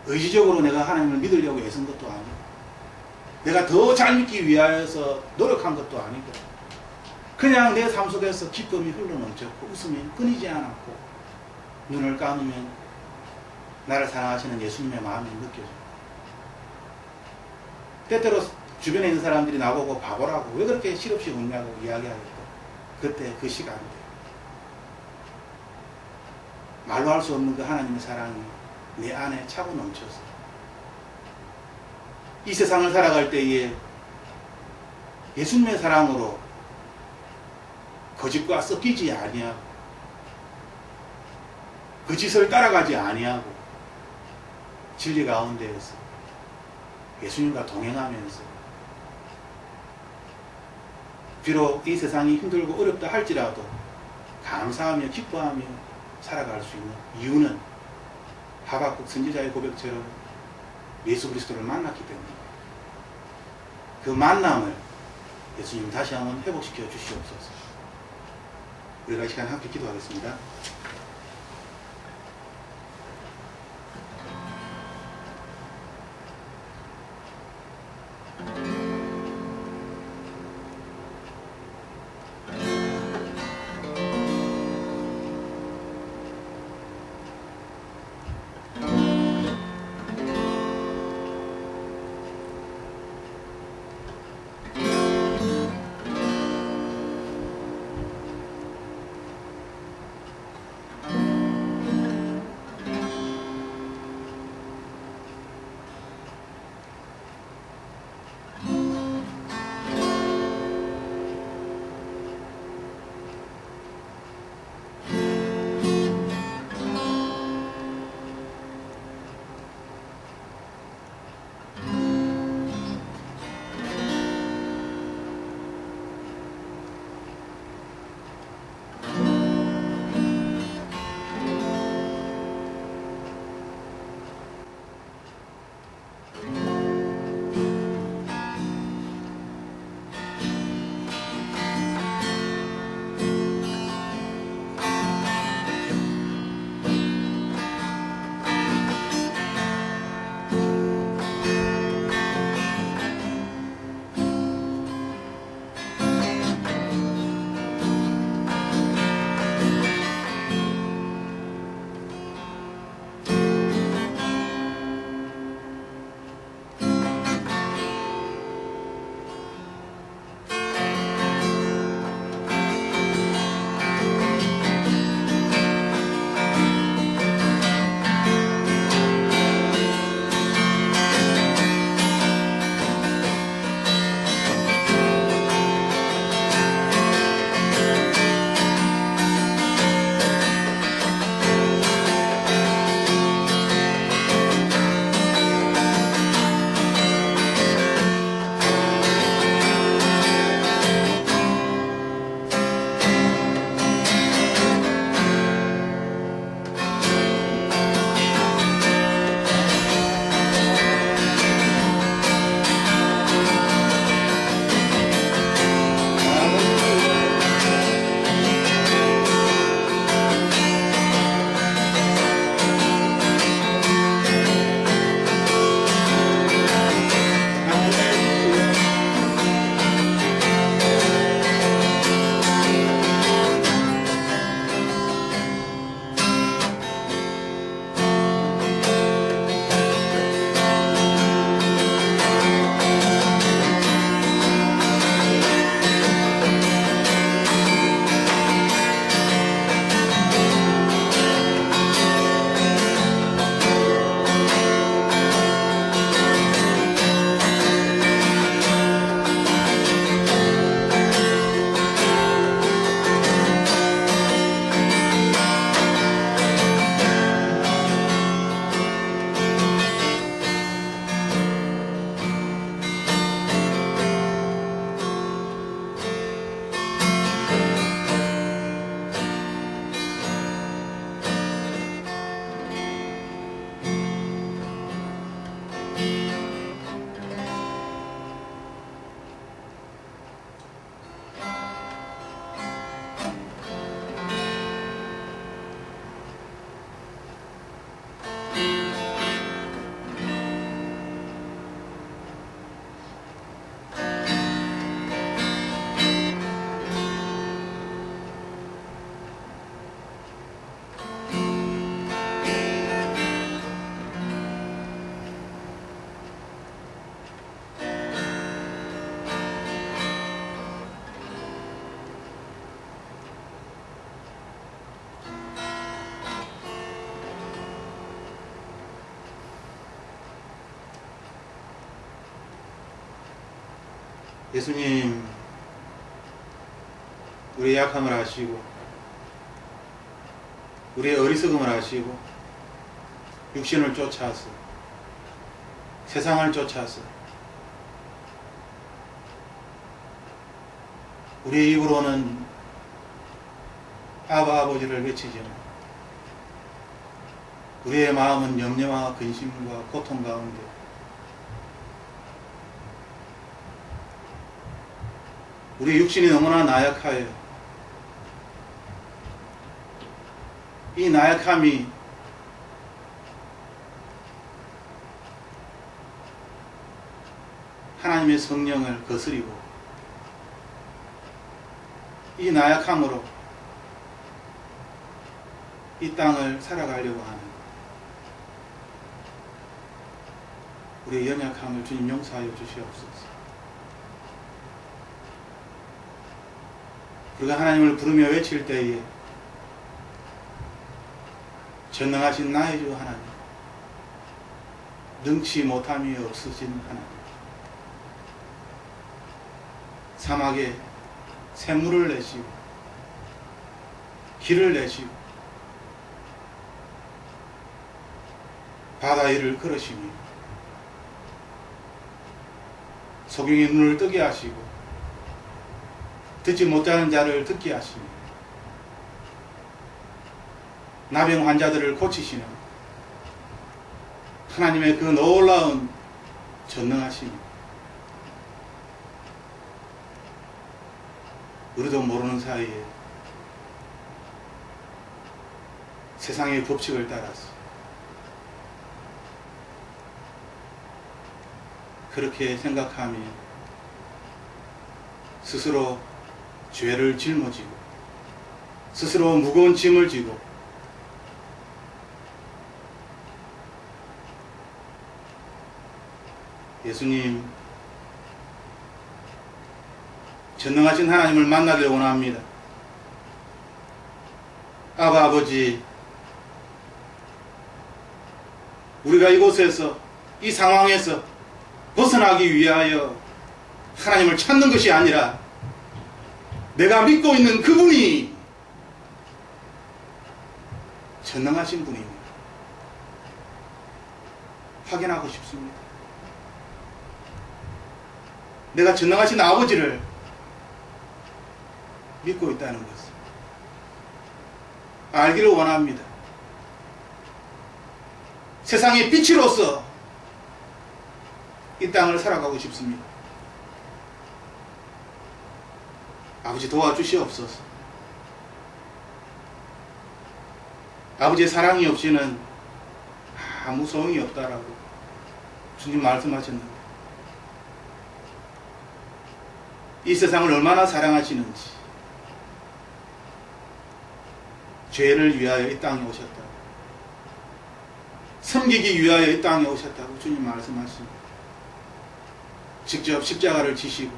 의지적으로 내가 하나님을 믿으려고 애쓴 것도 아니고 내가 더 잘 믿기 위하여서 노력한 것도 아니고 그냥 내 삶 속에서 기쁨이 흘러넘쳤고 웃음이 끊이지 않았고 눈을 감으면 나를 사랑하시는 예수님의 마음이 느껴져요. 때때로 주변에 있는 사람들이 나보고 바보라고 왜 그렇게 실없이 웃냐고 이야기하겠다. 그때 그 시간대 말로 할 수 없는 그 하나님의 사랑이 내 안에 차고 넘쳐서 이 세상을 살아갈 때에 예수님의 사랑으로 거짓과 섞이지 아니하고 그 짓을 따라가지 아니하고 진리 가운데에서 예수님과 동행하면서 비록 이 세상이 힘들고 어렵다 할지라도 감사하며 기뻐하며 살아갈 수 있는 이유는 하박국 선지자의 고백처럼 예수 그리스도를 만났기 때문입니다. 그 만남을 예수님 다시 한번 회복시켜 주시옵소서. 우리가 이 시간 함께 기도하겠습니다. 예수님, 우리의 약함을 아시고 우리의 어리석음을 아시고 육신을 쫓아서 세상을 쫓아서 우리의 입으로는 아바 아버지를 외치지만 우리의 마음은 염려와 근심과 고통 가운데 우리의 육신이 너무나 나약하여 이 나약함이 하나님의 성령을 거스리고 이 나약함으로 이 땅을 살아가려고 하는 우리의 연약함을 주님 용서하여 주시옵소서. 우리가 하나님을 부르며 외칠 때에 전능하신 나의 주 하나님, 능치 못함이 없으신 하나님, 사막에 샘물을 내시고 길을 내시고 바다 위를 걸으시며 소경의 눈을 뜨게 하시고 듣지 못하는 자를 듣게 하시며 나병 환자들을 고치시는 하나님의 그 놀라운 전능하심이 우리도 모르는 사이에 세상의 법칙을 따라서 그렇게 생각하며 스스로 죄를 짊어지고 스스로 무거운 짐을 지고 예수님, 전능하신 하나님을 만나길 원합니다. 아바 아버지, 우리가 이곳에서 이 상황에서 벗어나기 위하여 하나님을 찾는 것이 아니라 내가 믿고 있는 그분이 전능하신 분입니다. 확인하고 싶습니다. 내가 전능하신 아버지를 믿고 있다는 것을 알기를 원합니다. 세상의 빛으로서 이 땅을 살아가고 싶습니다. 아버지 도와주시옵소서. 아버지의 사랑이 없이는 아무 소용이 없다라고 주님 말씀하셨는데 이 세상을 얼마나 사랑하시는지 죄를 위하여 이 땅에 오셨다고 섬기기 위하여 이 땅에 오셨다고 주님 말씀하십니다. 직접 십자가를 지시고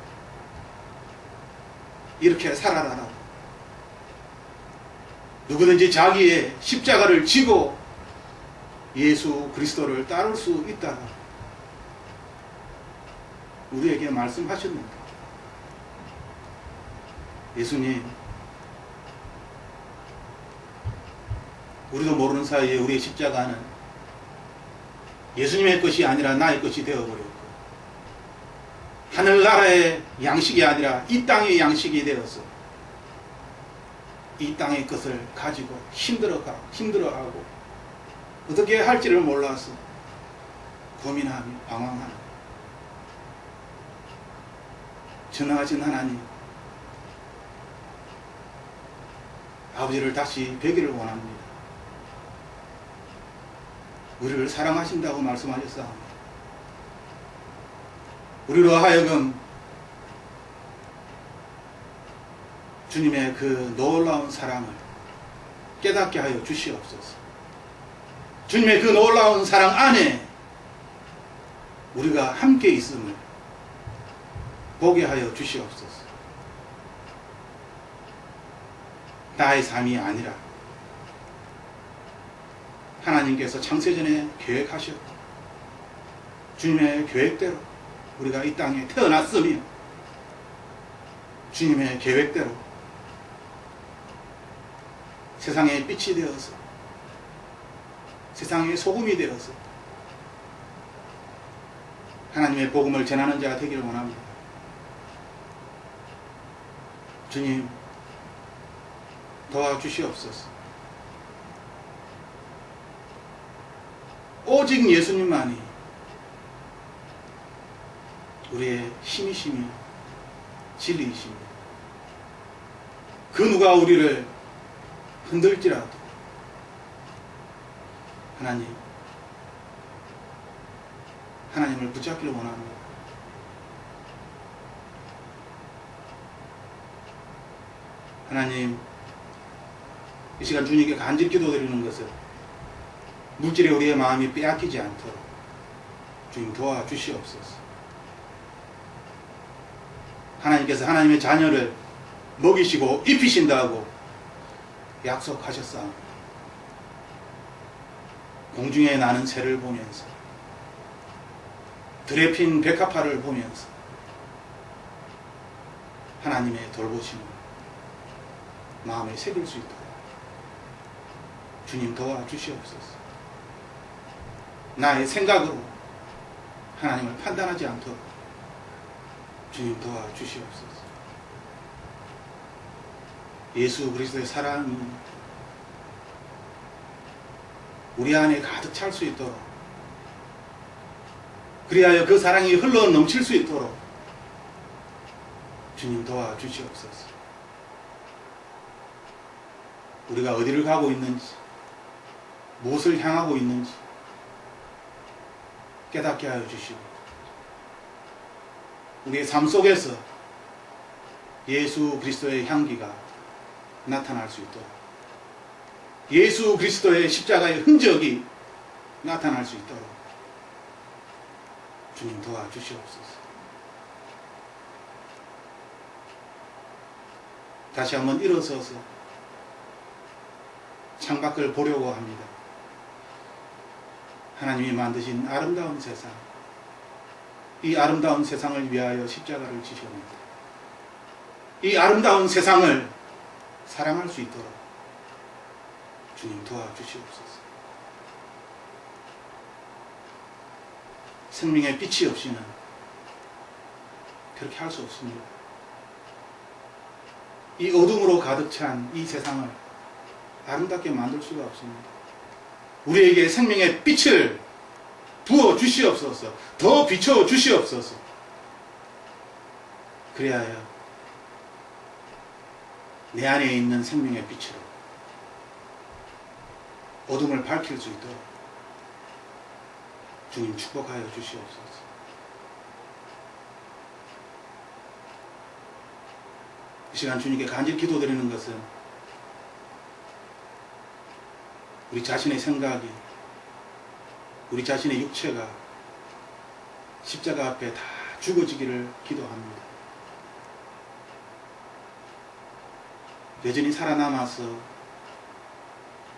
이렇게 살아라라고 누구든지 자기의 십자가를 지고 예수 그리스도를 따를 수 있다고 우리에게 말씀하셨는데 예수님, 우리도 모르는 사이에 우리의 십자가는 예수님의 것이 아니라 나의 것이 되어버렸고 하늘나라의 양식이 아니라 이 땅의 양식이 되어서 이 땅의 것을 가지고 힘들어하고 어떻게 할지를 몰라서 고민하며 방황하는 전능하신 하나님, 아버지를 다시 뵈기를 원합니다. 우리를 사랑하신다고 말씀하셨사옵니다. 우리로 하여금 주님의 그 놀라운 사랑을 깨닫게 하여 주시옵소서. 주님의 그 놀라운 사랑 안에 우리가 함께 있음을 보게 하여 주시옵소서. 나의 삶이 아니라 하나님께서 창세전에 계획하셨고 주님의 계획대로 우리가 이 땅에 태어났으며 주님의 계획대로 세상의 빛이 되어서 세상의 소금이 되어서 하나님의 복음을 전하는 자가 되기를 원합니다. 주님, 도와주시옵소서. 오직 예수님만이 우리의 힘이시며 진리이십니다. 그 누가 우리를 흔들지라도 하나님을 붙잡기를 원합니다. 하나님, 이 시간 주님께 간절히 기도드리는 것은 물질에 우리의 마음이 빼앗기지 않도록 주님 도와주시옵소서. 하나님께서 하나님의 자녀를 먹이시고 입히신다고 약속하셨사옵니다. 공중에 나는 새를 보면서 들에 핀 백합화를 보면서 하나님의 돌보심을 마음에 새길 수 있도록 주님 도와주시옵소서. 나의 생각으로 하나님을 판단하지 않도록 주님 도와주시옵소서. 예수 그리스도의 사랑이 우리 안에 가득 찰 수 있도록, 그리하여 그 사랑이 흘러 넘칠 수 있도록 주님 도와주시옵소서. 우리가 어디를 가고 있는지, 무엇을 향하고 있는지 깨닫게 하여 주시고, 우리의 삶 속에서 예수 그리스도의 향기가 나타날 수 있도록, 예수 그리스도의 십자가의 흔적이 나타날 수 있도록 주님 도와주시옵소서. 다시 한번 일어서서 창밖을 보려고 합니다. 하나님이 만드신 아름다운 세상, 이 아름다운 세상을 위하여 십자가를 지셨습니다. 이 아름다운 세상을 사랑할 수 있도록 주님 도와주시옵소서. 생명의 빛이 없이는 그렇게 할 수 없습니다. 이 어둠으로 가득 찬 이 세상을 아름답게 만들 수가 없습니다. 우리에게 생명의 빛을 부어 주시옵소서. 더 비춰 주시옵소서. 그리하여 내 안에 있는 생명의 빛으로 어둠을 밝힐 수 있도록 주님 축복하여 주시옵소서. 이 시간 주님께 간절히 기도드리는 것은 우리 자신의 생각이, 우리 자신의 육체가 십자가 앞에 다 죽어지기를 기도합니다. 여전히 살아남아서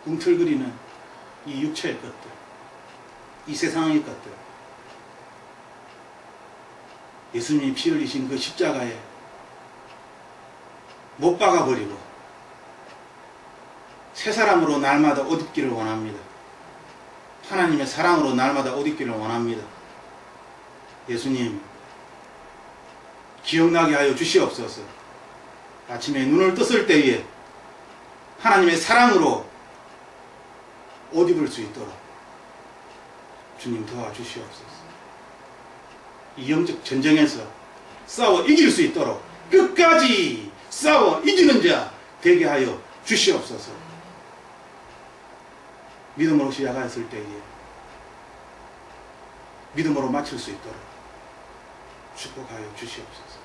꿈틀거리는 이 육체의 것들, 이 세상의 것들, 예수님이 피 흘리신 그 십자가에 못 박아버리고 새 사람으로 날마다 옷 입기를 원합니다. 하나님의 사랑으로 날마다 옷 입기를 원합니다. 예수님, 기억나게 하여 주시옵소서. 아침에 눈을 떴을 때에 하나님의 사랑으로 옷 입을 수 있도록 주님 도와주시옵소서. 이 영적 전쟁에서 싸워 이길 수 있도록 끝까지 싸워 이기는 자 되게 하여 주시옵소서. 믿음으로 시작하였을 때에 믿음으로 마칠 수 있도록 축복하여 주시옵소서.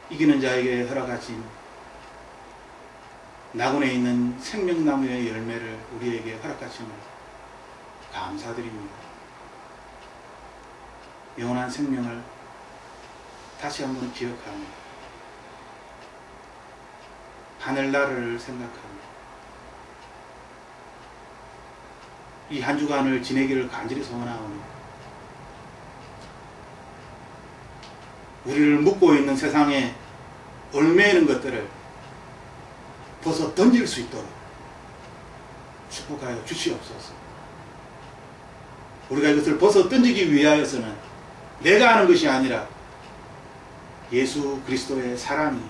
이기는 자에게 허락하신 낙원에 있는 생명나무의 열매를 우리에게 허락하심을 감사드립니다. 영원한 생명을 다시 한번 기억하며 하늘나라를 생각하며 이 한 주간을 지내기를 간절히 소원하오니 우리를 묶고 있는 세상에 얽매이는 것들을 벗어 던질 수 있도록 축복하여 주시옵소서. 우리가 이것을 벗어 던지기 위하여서는 내가 하는 것이 아니라 예수 그리스도의 사랑이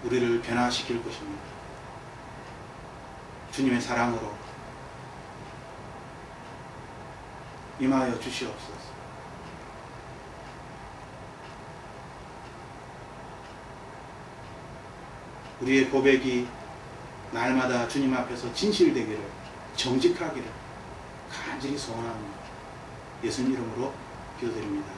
우리를 변화시킬 것입니다. 주님의 사랑으로 임하여 주시옵소서. 우리의 고백이 날마다 주님 앞에서 진실되기를, 정직하기를 간절히 소원합니다. 예수님 이름으로 기도드립니다.